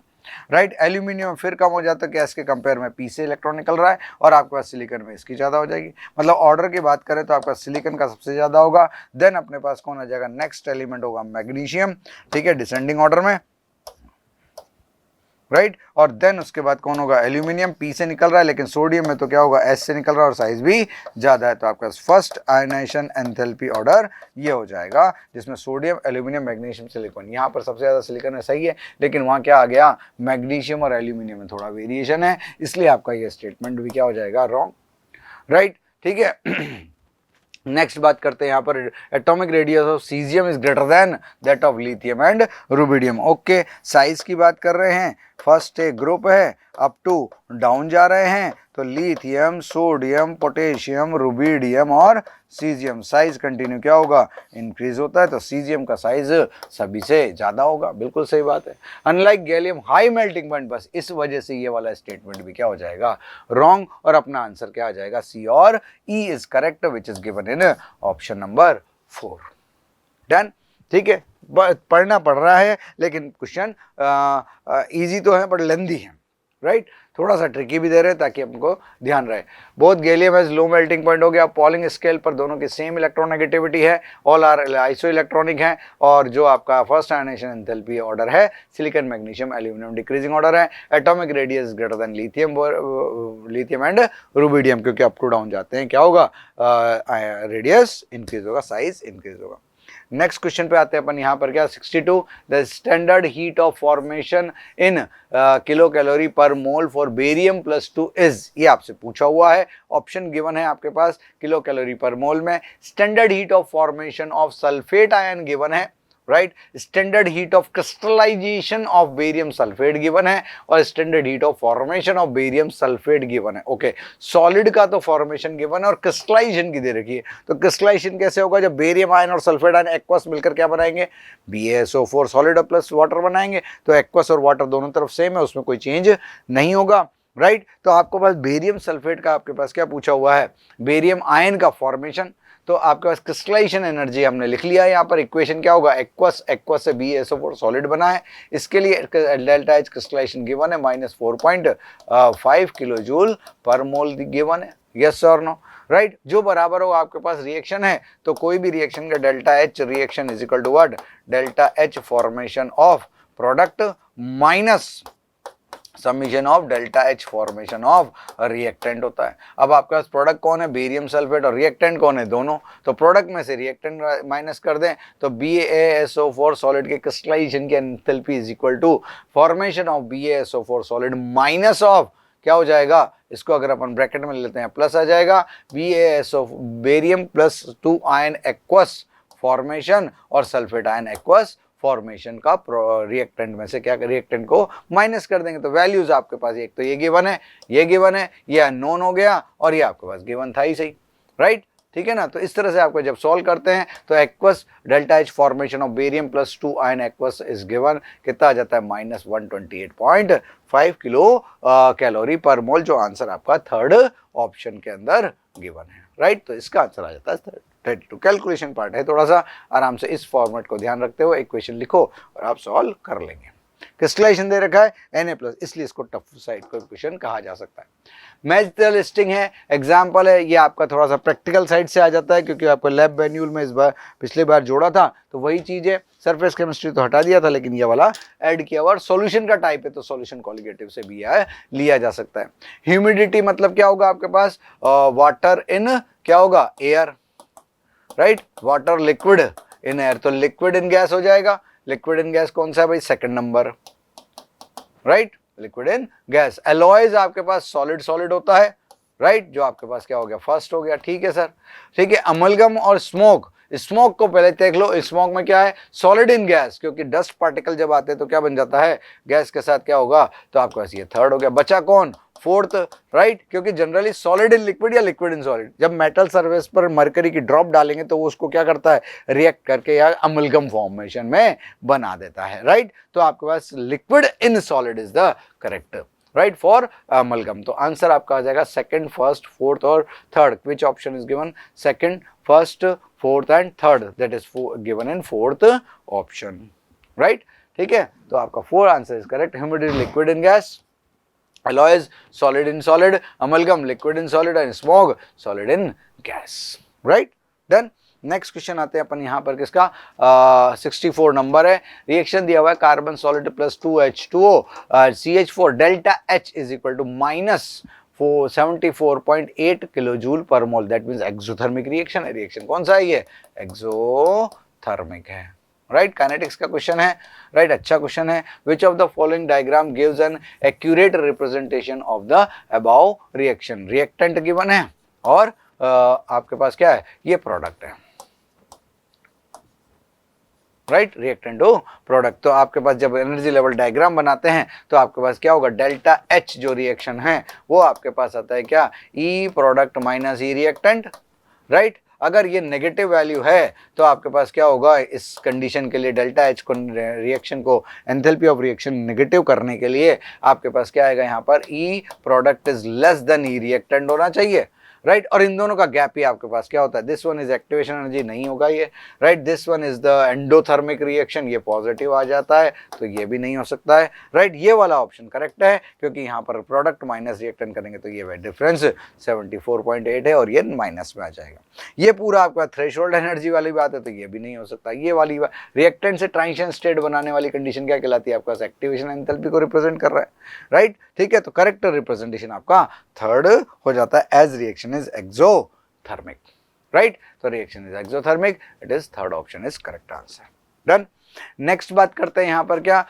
राइट। एल्यूमिनियम में फिर कम हो जाता है, गैस के कंपेयर में पी से इलेक्ट्रॉन निकल रहा है और आपके पास सिलिकॉन में इसकी ज़्यादा हो जाएगी। मतलब ऑर्डर की बात करें तो आपका सिलिकॉन का सबसे ज़्यादा होगा, देन अपने पास कौन आ जाएगा? नेक्स्ट एलिमेंट होगा मैग्नीशियम, ठीक है, डिसेंडिंग ऑर्डर में, राइट। और देन उसके बाद कौन होगा? एल्यूमिनियम, पी से निकल रहा है, लेकिन सोडियम में तो क्या होगा? एस से निकल रहा है और साइज भी ज़्यादा है। तो आपका फर्स्ट आयोनाइजेशन एंथैल्पी ऑर्डर ये हो जाएगा, जिसमें सोडियम, एल्यूमिनियम, मैग्नीशियम, सिलिकॉन। यहाँ पर सबसे ज़्यादा सिलिकॉन है, सही है, लेकिन वहाँ क्या आ गया? मैग्नीशियम और एल्यूमिनियम में थोड़ा वेरिएशन है, इसलिए आपका ये स्टेटमेंट भी क्या हो जाएगा? रॉन्ग, राइट, ठीक है। नेक्स्ट बात करते हैं यहाँ पर, atomic radius of caesium is greater then that of lithium and rubidium. Okay, size की बात कर रहे हैं, फर्स्ट एक ग्रुप है, अप टू डाउन जा रहे हैं, तो लिथियम, सोडियम, पोटेशियम, रुबिडियम और सीजियम। साइज कंटिन्यू क्या होगा? इंक्रीज होता है, तो सीजियम का साइज सभी से ज़्यादा होगा। बिल्कुल सही बात है। Unlike gallium high melting point, बस इस वजह से ये वाला स्टेटमेंट भी क्या हो जाएगा? रॉन्ग, और अपना आंसर क्या आ जाएगा? सी और E is correct which is given in option number 4। Done, ठीक है। पढ़ना पड़ रहा है, लेकिन क्वेश्चन इजी तो है बट लेंदी है, राइट। थोड़ा सा ट्रिकी भी दे रहे हैं ताकि हमको ध्यान रहे। Both gallium has low melting point हो गया, पॉलिंग स्केल पर दोनों की सेम इलेक्ट्रोनेगेटिविटी है, ऑल आर आइसो इलेक्ट्रॉनिक है, और जो आपका फर्स्ट आयोनाइजेशन एंथैल्पी ऑर्डर है silicon, magnesium, aluminium decreasing order है। Atomic radius greater than lithium and rubidium, क्योंकि अप टू डाउन जाते हैं, क्या होगा? रेडियस इंक्रीज होगा, साइज इंक्रीज होगा। नेक्स्ट क्वेश्चन पे आते हैं अपन, यहाँ पर क्या? 62, the standard heat of formation in kilo calorie per mole for barium +2 is, ये आपसे पूछा हुआ है। ऑप्शन गिवन है आपके पास किलो कैलोरी पर मोल में। Standard heat of formation of sulphate ion given है, right. Standard heat of crystallisation of barium sulphate given है, और standard heat of formation of barium sulphate given है। Okay, solid का तो formation given है और crystallisation की दे रखी है। तो क्रिस्टलाइजेशन कैसे होगा? जब बेरियम आयन और सल्फेट आयन एक्वस मिलकर क्या बनाएंगे? BaSO4 सॉलिड प्लस वाटर बनाएंगे। तो एक्वस और वाटर दोनों तरफ सेम है, उसमें कोई चेंज नहीं होगा, राइट। तो आपके पास बेरियम सल्फेट का आपके पास क्या पूछा हुआ है? बेरियम आयन का फॉर्मेशन। तो आपके पास क्रिस्टलाइजेशन एनर्जी हमने लिख लिया है। यहाँ पर इक्वेशन क्या होगा? एक्वस से BaSO4 सॉलिड बना है, इसके लिए डेल्टा एच क्रिस्टलाइजेशन गिवन है -4.5 किलो जूल पर मोल गिवन है। यस और नो, राइट। जो बराबर हो आपके पास रिएक्शन है, तो कोई भी रिएक्शन का delta H reaction is equal to what? Delta H formation of product minus summation of delta H formation of reactant होता है। अब आपके पास प्रोडक्ट कौन है? बेरियम सल्फेट, और रिएक्टेंट कौन है? दोनों। तो प्रोडक्ट में से रिएक्टेंट माइनस कर दें तो BaSO4 सॉलिड के क्रिस्टलाइजेशन की enthalpy is equal to formation of BaSO4 solid minus of क्या हो जाएगा? इसको अगर अपन ब्रैकेट में लेते हैं प्लस आ जाएगा, BaSO barium +2 ion aqueous formation और सल्फेट आयन एक्वस फॉर्मेशन का रिएक्टेंट में से क्या रिएक्टेंट को माइनस कर देंगे। तो वैल्यूज आपके पास एक तो ये गिवन है, ये अननोन हो गया और ये आपके पास गिवन था ही सही, राइट। ठीक है ना। तो इस तरह से आपको जब सॉल्व करते हैं तो aqueous delta H formation of barium plus 2 ion aqueous is given, कितना आ जाता है -128.5 किलो कैलोरी पर मोल, जो आंसर आपका थर्ड ऑप्शन के अंदर गिवन है, राइट। तो इसका आंसर आ जाता है 32। कैलकुलेशन पार्ट है, थोड़ा सा आराम से इस फॉर्मेट को ध्यान रखते हुए इक्वेशन लिखो और आप सॉल्व कर लेंगे। क्रिस्टलाइजेशन दे रखा है Na+, इसलिए इसको टफ साइड को इक्वेशन कहा जा सकता है। मैच द लिस्टिंग है, एग्जाम्पल है, ये आपका थोड़ा सा प्रैक्टिकल साइड से आ जाता है क्योंकि आपको लैब मैन्यूल में इस बार पिछले बार जोड़ा था तो वही चीज है। सरफेस केमिस्ट्री तो हटा दिया था लेकिन ये वाला ऐड किया और सॉल्यूशन का टाइप है तो सॉल्यूशन कॉलिगेटिव से भी लिया जा सकता है। ह्यूमिडिटी मतलब क्या होगा आपके पास, वाटर इन क्या होगा, air, right. Water liquid in air, तो लिक्विड इन गैस हो जाएगा। लिक्विड इन गैस कौन सा है भाई, second number, right. Liquid in gas. Alloys आपके पास सॉलिड सॉलिड होता है, राइट, जो आपके पास क्या हो गया, फर्स्ट हो गया। ठीक है सर, ठीक है। अमलगम और स्मोक, स्मोक को पहले देख लो, स्मोक में क्या है, सॉलिड इन गैस, क्योंकि डस्ट पार्टिकल जब आते हैं तो क्या बन जाता है, गैस के साथ क्या होगा, तो आपके पास ये थर्ड हो गया। बचा कौन, फोर्थ, राइट, क्योंकि जनरली सॉलिड इन लिक्विड या लिक्विड इन सॉलिड, जब मेटल सरफेस पर मरकरी की ड्रॉप डालेंगे तो वो उसको क्या करता है, रिएक्ट करके या अमलगम फॉर्मेशन में बना देता है, राइट। तो आपके पास liquid in solid is the correct, right, for amalgam. तो आंसर आपका आ जाएगा सेकंड, फर्स्ट, फोर्थ और third. Which option is given, second, first, fourth and third, that is given in fourth option, right. ठीक है, तो आपका four answer is correct. Humidity liquid in gas, alloys solid in solid, amalgam liquid in solid and smog solid in gas, right। Then next question आते हैं अपन यहाँ पर किसका, 64 नंबर है। रिएक्शन दिया हुआ है carbon solid plus 2H2O CH4 delta H is equal to -74.8 kilojoule per mole, that means exothermic reaction है। रिएक्शन कौन सा है, ये एक्सोथर्मिक है, राइट। काइनेटिक्स का क्वेश्चन है, राइट, अच्छा क्वेश्चन है। Which of the following diagram gives an accurate representation of the above reaction. Reactant given है और आपके पास क्या है, ये प्रोडक्ट है, राइट, रिएक्टेंट हो प्रोडक्ट। तो आपके पास जब एनर्जी लेवल डायग्राम बनाते हैं तो आपके पास क्या होगा, डेल्टा H जो रिएक्शन है वो आपके पास आता है क्या, E product minus E reactant, right. अगर ये नेगेटिव वैल्यू है तो आपके पास क्या होगा, इस कंडीशन के लिए डेल्टा H को, रिएक्शन को, एंथैल्पी ऑफ रिएक्शन नेगेटिव करने के लिए आपके पास क्या आएगा, यहाँ पर E product is less than E reactant होना चाहिए, राइट। और इन दोनों का गैप ही आपके पास क्या होता है, this one is activation energy, नहीं होगा ये, right. This one is the endothermic reaction, ये पॉजिटिव आ जाता है तो ये भी नहीं हो सकता है, राइट। ये वाला ऑप्शन करेक्ट है क्योंकि यहाँ पर प्रोडक्ट माइनस रिएक्टेंट करेंगे तो ये डिफरेंस 74.8 है और ये माइनस में आ जाएगा। ये पूरा आपका थ्रेशोल्ड एनर्जी वाली बात है तो ये भी नहीं हो सकता। ये वाली रिएक्टेंट से ट्रांजिशन स्टेट बनाने वाली कंडीशन क्या कहलाती है, आपके पास एक्टिवेशन एंथैल्पी को रिप्रेजेंट कर रहा है, राइट। ठीक है, तो करेक्ट रिप्रेजेंटेशन आपका थर्ड हो जाता है, as reaction is exothermic, right। तो reaction is exothermic, it is third option is correct answer, done। Next बात करते हैं यहाँ पर क्या,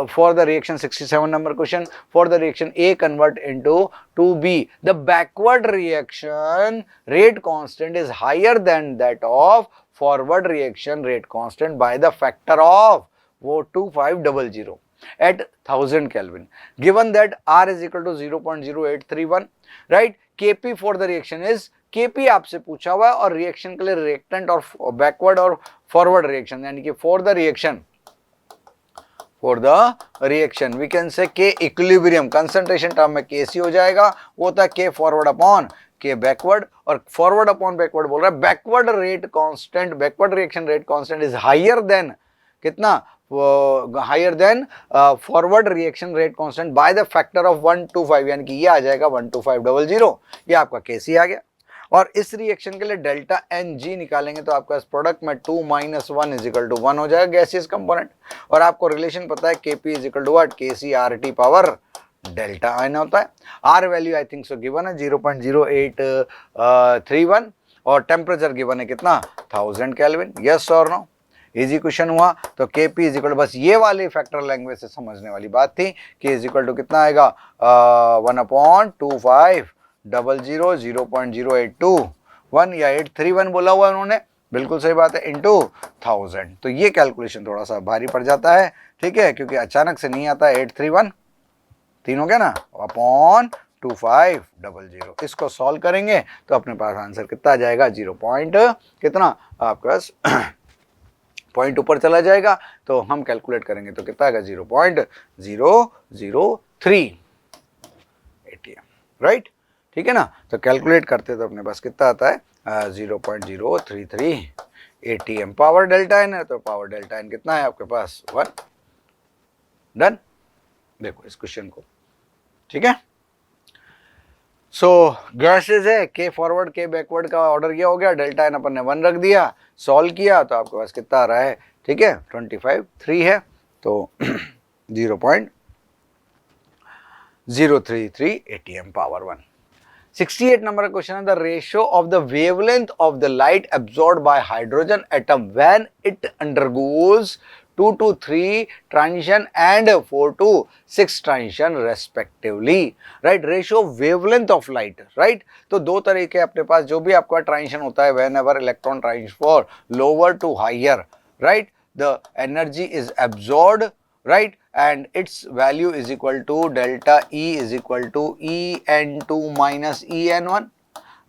for the reaction 67 number question, for the reaction A convert into 2B the backward reaction rate constant is higher than that of forward reaction rate constant by the factor of वो 2500 at 1000 Kelvin, given that R is equal to 0.0831, right। Kp for the reaction is, Kp आपसे पूछा हुआ है और reaction के लिए reactant और backward और फॉरवर्ड रिएक्शन, यानी कि for the reaction we can say K equilibrium, concentration term में Kc हो जाएगा, वो होता है K forward upon K backward, और फॉरवर्ड अपॉन बैकवर्ड बोल रहा है, backward rate constant, backward reaction rate constant is higher than कितना, higher than forward reaction rate constant by the factor of 125, यानी कि ये आ जाएगा 12500, ये आपका Kc आ गया। और इस रिएक्शन के लिए डेल्टा Ng निकालेंगे तो आपका इस प्रोडक्ट में 2 - 1 इज इक्वल टू 1 हो जाएगा गैसियस कंपोनेंट, और आपको रिलेशन पता है Kp is equal to what, Kc/RT power delta आयन होता है। R value I think so given है 0.0831 और टेम्परेचर गिवन है कितना, 1000 केल्विन, यस और नो, इजी क्वेश्चन हुआ। तो Kp इज इक्वल टू, बस ये वाली फैक्टर लैंग्वेज से समझने वाली बात थी, K इज इक्वल टू कितना आएगा, 1/2500 0.0821 या 831 बोला हुआ उन्होंने, बिल्कुल सही बात है, इंटू 1000। तो ये कैलकुलेशन थोड़ा सा भारी पड़ जाता है, ठीक है, क्योंकि अचानक से नहीं आता। 831 3 हो गया ना, अपॉन 2500। इसको सॉल्व करेंगे तो अपने पास आंसर कितना आ जाएगा, 0 पॉइंट कितना आपके पास पॉइंट ऊपर चला जाएगा, तो हम कैलकुलेट करेंगे तो कितना आएगा, 0.003 ATM, राइट। ठीक है ना, तो कैलकुलेट करते तो अपने पास कितना आता है, 0.033 ATM। पावर डेल्टा एन है तो पावर डेल्टा एन कितना है आपके पास, 1। डन, देखो इस क्वेश्चन को, ठीक है। सो गैसेज है, के फॉरवर्ड के बैकवर्ड का ऑर्डर किया हो गया, डेल्टा एन अपन ने 1 रख दिया, सॉल्व किया तो आपके पास कितना आ रहा है, ठीक है, 25 है, तो 0.033 ATM power 1। 68 number question, the ratio of the wavelength of the light absorbed by hydrogen atom when it undergoes 2 to 3 transition and 4 to 6 transition respectively, right? Ratio of wavelength of light, right? तो दो तरीके अपने पास, जो भी आपका transition होता है, whenever electron transfer lower to higher, right? The energy is absorbed, right, and its value is equal to delta E is equal to En2 minus En1,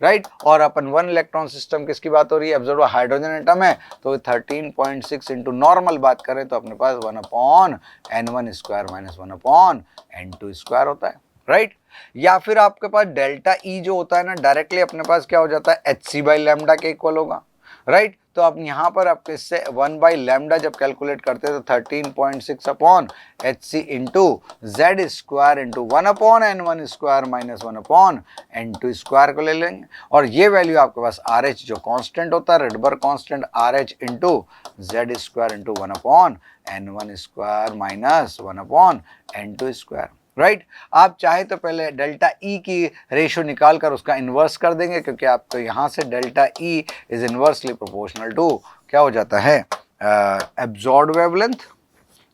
right. और अपन 1 इलेक्ट्रॉन सिस्टम किसकी बात हो रही है, एब्जॉर्ब हाइड्रोजन एटम है, तो 13.6 into normal बात करें तो अपने पास 1/N1 square minus 1/N2 square होता है, राइट। या फिर आपके पास डेल्टा ई जो होता है ना, डायरेक्टली अपने पास क्या हो जाता है, hc/लैम्डा के इक्वल होगा, राइट। तो अब यहाँ पर आप इससे 1/लैम्डा जब कैलकुलेट करते हैं तो 13.6 upon hc into Z square into 1/N1 square minus 1/N2 square को ले लेंगे, और ये वैल्यू आपके पास RH जो कांस्टेंट होता है, Rydberg constant RH into Z square into 1/N1 square minus 1/N2 square, right. आप चाहे तो पहले डेल्टा ई की रेशियो निकाल कर उसका इन्वर्स कर देंगे, क्योंकि आपको यहाँ से delta E is inversely proportional to क्या हो जाता है, एब्जॉर्ब वेवलेंथ।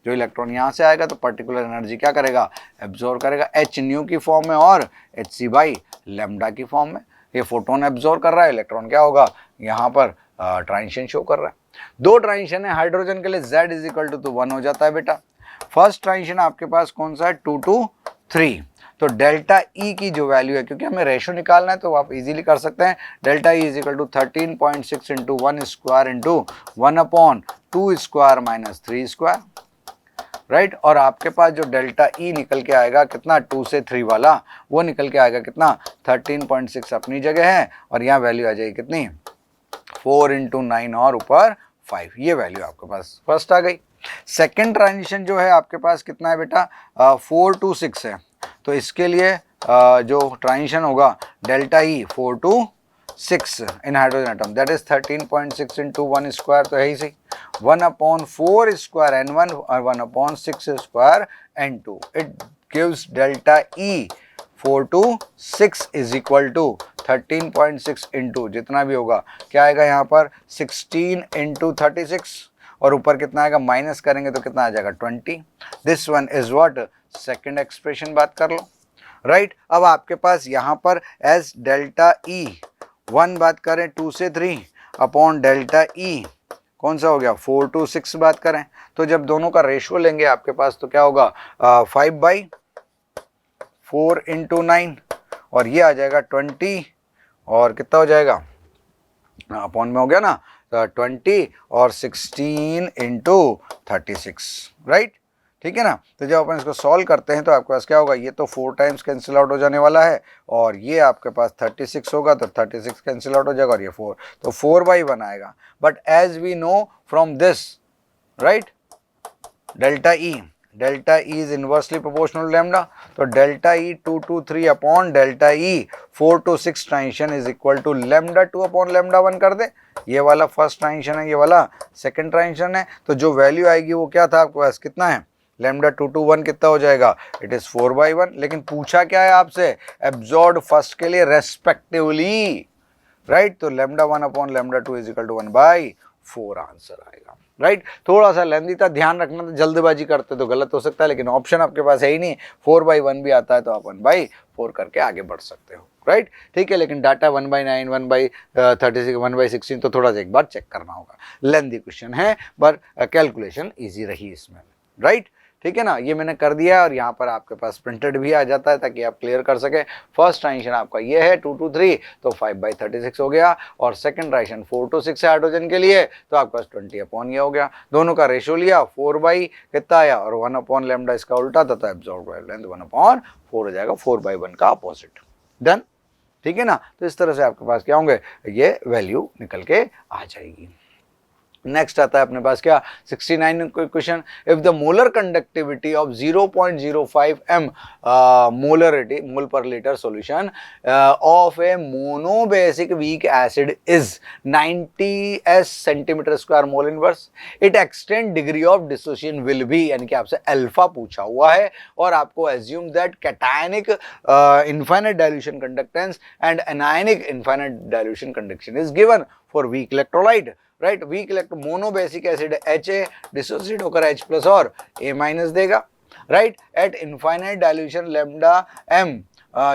जो इलेक्ट्रॉन यहाँ से आएगा तो पर्टिकुलर एनर्जी क्या करेगा, एब्जॉर्ब करेगा, एच न्यू की फॉर्म में और hc/लैम्डा की फॉर्म में। ये फोटोन एब्जॉर्ब कर रहा है, इलेक्ट्रॉन क्या होगा, यहाँ पर ट्रांजिशन शो कर रहा है। 2 ट्रांजिशन है हाइड्रोजन के लिए, z इज इक्वल टू 1 हो जाता है बेटा। फर्स्ट ट्रांजिशन आपके पास कौन सा है, 2 to 3, तो डेल्टा ई की जो वैल्यू है, क्योंकि हमें रेशियो निकालना है तो आप इजीली कर सकते हैं, delta E is equal to 13.6 into 1 square into 1/2 square minus 3 square, right. और आपके पास जो डेल्टा ई निकल के आएगा कितना, 2 से 3 वाला, वो निकल के आएगा कितना, 13.6 अपनी जगह है, और यहाँ वैल्यू आ जाएगी कितनी, 4 इंटू 9 और ऊपर 5, ये वैल्यू आपके पास फर्स्ट आ गई। सेकेंड ट्रांजिशन जो है आपके पास कितना है बेटा, 4 to 6 है, तो इसके लिए जो ट्रांजिशन होगा delta E 4 to 6 in hydrogen atom, that is 13.6 into 1 square, तो यही सही, 1/4 स्क्वायर N1 और 1/6 square N2, it gives delta E 4 to 6 is equal to 13.6 into जितना भी होगा, क्या आएगा यहाँ पर 16 इंटू 36, और ऊपर कितना आएगा, माइनस करेंगे तो कितना आ जाएगा 20। This one is what, second expression बात कर लो, राइट। अब आपके पास यहाँ पर एज डेल्टा ई 1 बात करें 2 से 3 अपॉन डेल्टा ई कौन सा हो गया, 4 to 6 बात करें, तो जब दोनों का रेशियो लेंगे आपके पास तो क्या होगा, 5/4 इंटू 9, और ये आ जाएगा 20, और कितना हो जाएगा, अपॉन में हो गया ना, 20 और 16 इंटू 36, राइट। ठीक है ना, तो जब अपन इसको सॉल्व करते हैं तो आपके पास क्या होगा, ये तो 4 टाइम्स कैंसिल आउट हो जाने वाला है, और ये आपके पास 36 होगा तो 36 कैंसिल आउट हो जाएगा, और ये 4, तो 4/1 आएगा। But as we know from this, right, delta E is inversely proportional lambda, तो delta E 2 to 3 upon delta E 4 to 6 transition is equal to lambda 2 upon lambda 1 कर दे। ये वाला फर्स्ट ट्रांजिशन है, ये वाला सेकंड ट्रांजिशन है, तो जो वैल्यू आएगी वो क्या था आपके पास, कितना है, लैम्डा 2 to 1 कितना हो जाएगा, इट इज 4/1। लेकिन पूछा क्या है आपसे, एब्जॉर्ब फर्स्ट के लिए रेस्पेक्टिवली, राइट, तो lambda 1 upon lambda 2 is equal to 1/4 answer आएगा। राइट थोड़ा सा लेंदी था, ध्यान रखना था, जल्दबाजी करते तो गलत हो सकता है, लेकिन ऑप्शन आपके पास है ही नहीं, 4/1 भी आता है तो आप 1/4 करके आगे बढ़ सकते हो, राइट ठीक है। लेकिन डाटा 1/9, 1/36, 1/16 तो थोड़ा सा एक बार चेक करना होगा। लेंदी क्वेश्चन है पर कैलकुलेशन ईजी रही इसमें, राइट ठीक है ना। ये मैंने कर दिया और यहाँ पर आपके पास प्रिंटेड भी आ जाता है ताकि आप क्लियर कर सके। फर्स्ट ट्रांजिशन आपका ये है 2 to 3 तो 5/36 हो गया, और सेकंड ट्रांजिशन 4 to 6 है हाइड्रोजन के लिए तो आपके पास 20 ये हो गया। दोनों का रेशियो लिया 4 बाई कितना आया और 1 लैम्डा इसका उल्टा था तो एब्जॉर्ब बाय लेंथ 1/4 हो जाएगा, 4/1 का अपोजिट। डन ठीक है ना। तो इस तरह से आपके पास क्या होंगे, ये वैल्यू निकल के आ जाएगी। नेक्स्ट आता है अपने पास क्या 69 question, if the molar conductivity of 0.05 m molarity mole पर litre solution of a monobasic weak acid is 90 s centimetre square mole inverse, it extent degree of dissociation will be, यानी कि आपसे अल्फा पूछा हुआ है और आपको assume that cationic infinite dilution conductance and anionic infinite dilution conduction is given for weak electrolyte, right weak electro monobasic acid Ha dissociate होकर H plus और A- देगा, right eight infinite dilution lambda m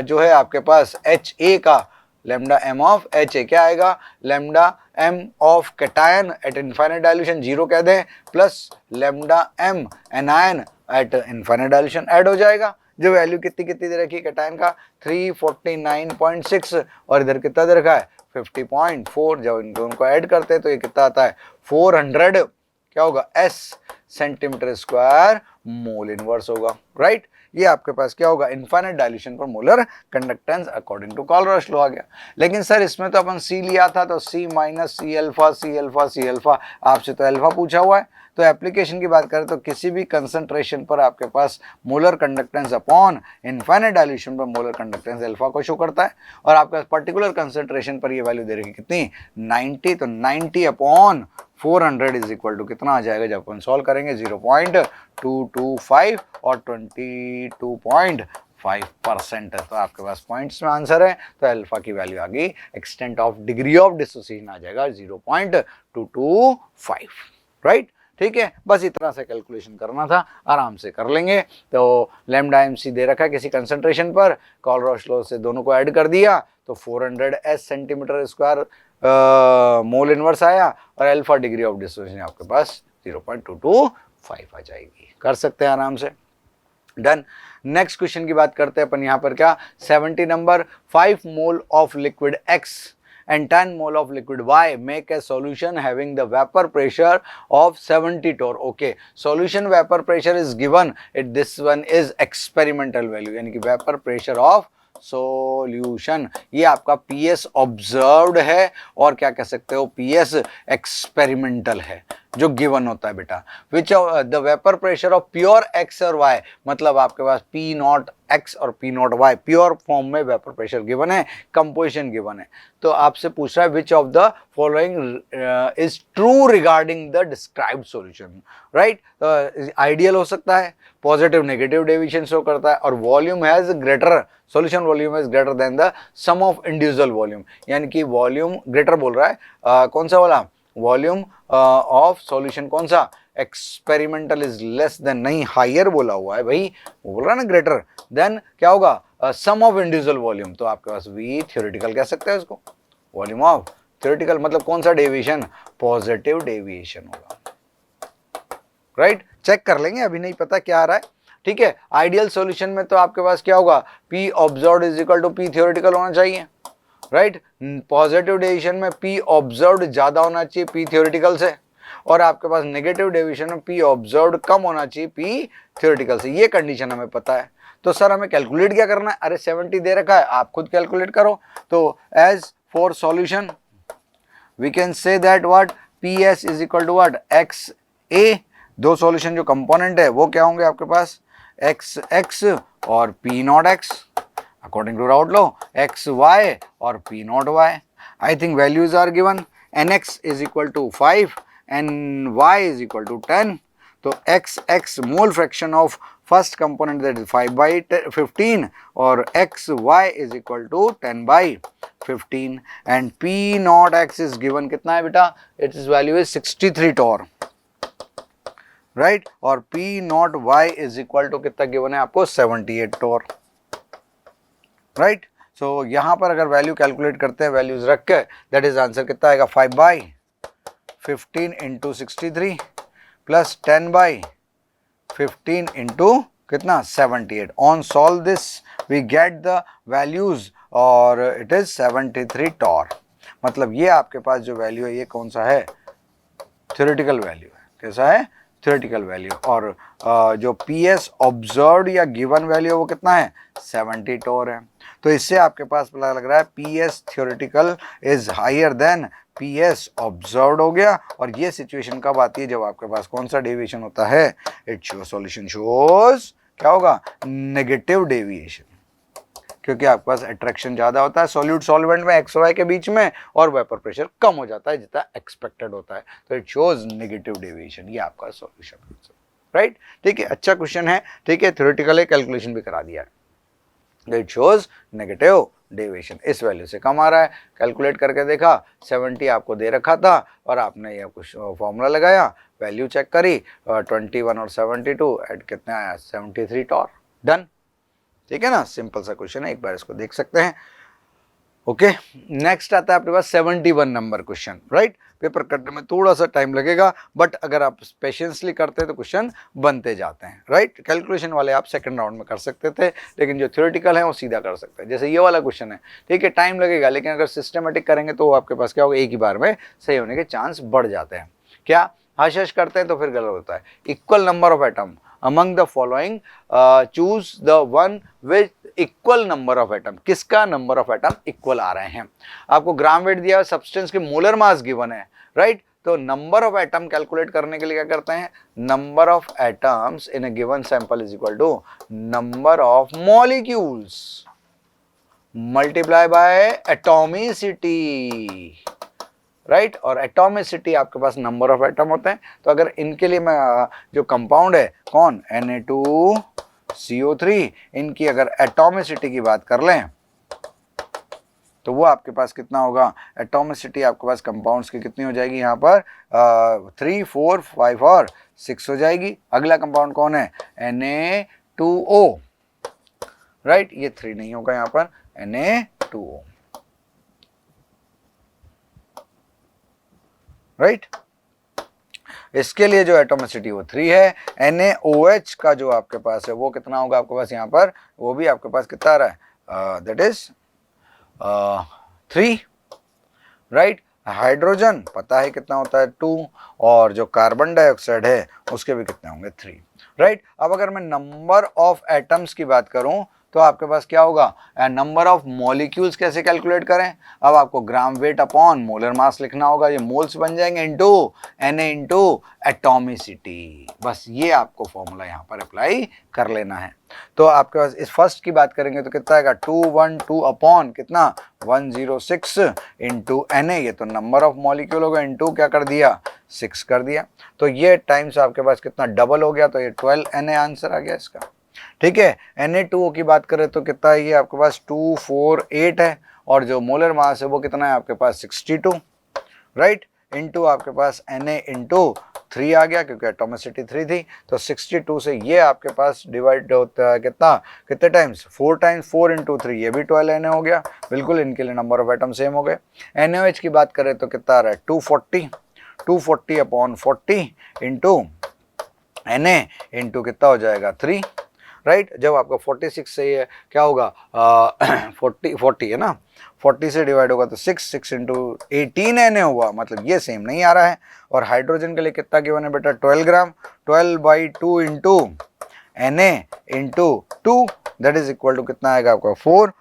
जो है आपके पास Ha का lambda m of Ha क्या आएगा, lambda m of cation eight infinite dilution 0 कह दें plus lambda m anion eight infinite dilution add हो जाएगा। जो वैल्यू कितनी कितनी दे रखी है कैटायन का 349.6 और इधर कितना दे रखा है 50.4, जब इन दोनों को ऐड करते हैं तो ये कितना आता है 400 क्या होगा s centimetre square mole inverse होगा, राइट ये आपके पास क्या होगा इनफाइनाइट डाइल्यूशन पर molar conductance according to Kohlrausch law आ गया। लेकिन सर इसमें तो अपन C लिया था तो C minus C alpha C alpha C alpha, आपसे तो अल्फा पूछा हुआ है। तो एप्लीकेशन की बात करें तो किसी भी कंसंट्रेशन पर आपके पास molar conductance upon infinite dilution पर मोलर कंडक्टेंस अल्फा को शो करता है, और आपका पर्टिकुलर कंसंट्रेशन पर ये वैल्यू दे रही कितनी 90, तो 90 अपॉन 400 इज इक्वल टू कितना आ जाएगा जब अपन सॉल्व करेंगे 0.225 और 22.5% है। तो आपके पास पॉइंट्स में आंसर है, तो अल्फा की वैल्यू आ गई, extent of degree of dissociation आ जाएगा 0.225, राइट ठीक है। बस इतना से कैलकुलेशन करना था, आराम से कर लेंगे। तो लैम्डा MC दे रखा है किसी कंसंट्रेशन पर, कॉलरॉश लॉ से दोनों को ऐड कर दिया तो 400 s centimetre square mole inverse आया, और अल्फा डिग्री ऑफ डिसोसिएशन आपके पास 0.225 आ जाएगी। कर सकते हैं आराम से। डन। नेक्स्ट क्वेश्चन की बात करते हैं अपन यहाँ पर क्या 70 number, 5 mole of liquid X and 10 mole of liquid Y make a solution having the vapor pressure of 70 torr. Okay, solution vapor pressure is given. This one is experimental value, यानी कि vapor pressure of सॉल्यूशन, ये आपका PS observed है और क्या कह सकते हो PS एक्सपेरिमेंटल है जो गिवन होता है बेटा। Which the vapour pressure of pure X और Y, मतलब आपके पास P0X और P0Y प्योर फॉर्म में वेपर प्रेशर गिवन है, कंपोजिशन गिवन है। तो आपसे पूछ रहा है which of the following is true regarding the described solution, right. Ideal हो सकता है, पॉजिटिव नेगेटिव डेविएशन शो करता है, और volume has greater, solution volume is greater than the sum of individual volume, यानी कि वॉल्यूम ग्रेटर बोल रहा है। कौन सा वाला वॉल्यूम ऑफ सॉल्यूशन, कौन सा एक्सपेरिमेंटल इज लेस देन, नहीं हायर बोला हुआ है भाई, वो बोल रहा है ना ग्रेटर देन क्या होगा सम ऑफ इंडिविजुअल वॉल्यूम। तो आपके पास वी थ्योरेटिकल कह सकते हैं इसको, वॉल्यूम ऑफ थ्योरेटिकल मतलब कौन सा डेविएशन, पॉजिटिव डेविएशन होगा, राइट चेक कर लेंगे, अभी नहीं पता क्या आ रहा है, ठीक है। आइडियल सॉल्यूशन में तो आपके पास क्या होगा P observed is equal to P theoretical होना चाहिए, राइट। पॉजिटिव डेविएशन में P ऑब्जर्व्ड ज्यादा होना चाहिए P थ्योरेटिकल से, और आपके पास नेगेटिव डेविएशन में P ऑब्जर्व्ड कम होना चाहिए P थ्योरेटिकल से, ये कंडीशन हमें पता है। तो सर हमें कैलकुलेट क्या करना है, अरे 70 दे रखा है, आप खुद कैलकुलेट करो। तो as for solution we can say that what PS is equal to what XA, दो सॉल्यूशन जो कंपोनेंट है वो क्या होंगे आपके पास XX और P0X according to Raoult law, XY और P0Y। I think values are given, NX is equal to 5 NY is equal to 10। तो XX mole fraction of first component that is 5/15 और XY is equal to 10/15 and P0X is given कितना है बेटा, its value is 63 torr, right, और P naught Y is equal to कितना given है आपको 78 Tor, right. सो यहां पर अगर वैल्यू कैलकुलेट करते हैं वैल्यूज रख के, दैट इज आंसर कितना आएगा 5/15 इंटू 63 प्लस 10/15 इंटू कितना 78। On solve this we get the values और इट इज 73 टॉर। मतलब ये आपके पास जो वैल्यू है ये कौन सा है, थ्योरेटिकल वैल्यू है। कैसा है, थ्योरेटिकल वैल्यू। और जो PS ऑब्जर्व्ड या गिवन वैल्यू है वो कितना है 70 टॉर है। तो इससे आपके पास पता लग रहा है PS theoretical is higher than PS observed हो गया। और ये सिचुएशन कब आती है, जब आपके पास कौन सा डेविएशन होता है, इट शो सॉल्यूशन शोज क्या होगा, नेगेटिव डेविएशन, क्योंकि आपके पास अट्रैक्शन ज्यादा होता है सॉल्यूट सॉल्वेंट में एक्स वाई के बीच में, और वेपर प्रेशर कम हो जाता है जितना एक्सपेक्टेड होता है। तो इट शोज नेगेटिव डेविएशन, ये आपका सॉल्यूशन, राइट। ठीक है, अच्छा क्वेश्चन है, ठीक है, थ्योरेटिकल कैलकुलेशन भी करा दिया है। इट शोज नेगेटिव डेविएशन, इस वैल्यू से कम आ रहा है, कैलकुलेट करके देखा 70 आपको दे रखा था और आपने ये कुछ फॉर्मूला लगाया, वैल्यू चेक करी 21 और 72 ऐड कितना आया 73 टॉर, डन। ठीक है ना, सिंपल सा क्वेश्चन है, एक बार इसको देख सकते हैं। ओके, नेक्स्ट आता है आपके पास 71 नंबर क्वेश्चन, राइट। पेपर करने में थोड़ा सा टाइम लगेगा, बट अगर आप पेशेंसली करते हैं तो क्वेश्चन बनते जाते हैं, राइट। कैलकुलेशन वाले आप सेकंड राउंड में कर सकते थे, लेकिन जो थ्योरेटिकल है वो सीधा कर सकते हैं। जैसे ये वाला क्वेश्चन है, ठीक है, टाइम लगेगा, लेकिन अगर सिस्टमेटिक करेंगे तो आपके पास क्या होगा, एक ही बार में सही होने के चांस बढ़ जाते हैं। क्या हश करते हैं तो फिर गलत होता है। Equal number of atom among the following choose the one with equal number of atom, किसका नंबर ऑफ एटम इक्वल आ रहे हैं। आपको ग्राम वेट दिया है, सब्सटेंस की मोलर मास गिवन है, राइट। तो नंबर ऑफ एटम कैलकुलेट करने के लिए क्या करते हैं, number of atoms in a given sample is equal to number of molecules multiply by atomicity, right. और एटॉमिसिटी आपके पास नंबर ऑफ एटम होते हैं। तो अगर इनके लिए मैं जो कंपाउंड है कौन Na2CO3, इनकी अगर एटॉमिसिटी की बात कर लें तो वो आपके पास कितना होगा, एटॉमिसिटी आपके पास कंपाउंड्स की कितनी हो जाएगी, यहाँ पर 3, 4, 5 और 6 हो जाएगी। अगला कंपाउंड कौन है, Na2O, राइट। ये 3 नहीं होगा यहाँ पर, Na2O, राइट। इसके लिए जो एटॉमिसिटी वो 3 है। NaOH का जो आपके पास है वो कितना होगा आपके पास यहाँ पर, वो भी आपके पास कितना आ रहा है, दैट इज 3, राइट। हाइड्रोजन पता है कितना होता है 2, और जो कार्बन डाइऑक्साइड है उसके भी कितने होंगे 3, राइट। अब अगर मैं नंबर ऑफ एटम्स की बात करूं तो आपके पास क्या होगा, नंबर ऑफ मॉलिक्यूल्स कैसे कैलकुलेट करें। अब आपको gram weight upon molar mass लिखना होगा, ये मोल्स बन जाएंगे इनटू Na इंटू एटॉमिसिटी। बस ये आपको फॉर्मूला यहाँ पर अप्लाई कर लेना है। तो आपके पास इस फर्स्ट की बात करेंगे तो कितना आएगा 212 अपॉन कितना 106 इंटू Na, ये तो नंबर ऑफ मॉलिक्यूल होगा, इंटू क्या कर दिया 6 कर दिया। तो ये टाइम्स आपके पास कितना डबल हो गया, तो ये 12 Na आंसर आ गया इसका। ठीक है, Na2O की बात करें तो कितना है, ये आपके पास 248 है, और जो मोलर मास है वो कितना है आपके पास 62, राइट। इनटू आपके पास Na इंटू 3 आ गया, क्योंकि एटॉमिसिटी 3 थी। तो 62 से ये आपके पास डिवाइड होता है कितना, कितने टाइम्स 4 टाइम्स, 4 इंटू 3 ये भी 12 Na हो गया। बिल्कुल इनके लिए नंबर ऑफ एटम सेम हो गए। NaOH की बात करें तो कितना आ रहा है 240 अपॉन 40 इंटू Na इंटू कितना हो जाएगा 3, राइट। जब आपका 46 से ये क्या होगा 40 है ना, 40 से डिवाइड होगा तो 6 इंटू 18 Na हुआ, मतलब ये सेम नहीं आ रहा है। और हाइड्रोजन के लिए कितना गिवन है बेटा 12 gram, 12/2 into Na into 2, that is equal to कितना आएगा आपका 4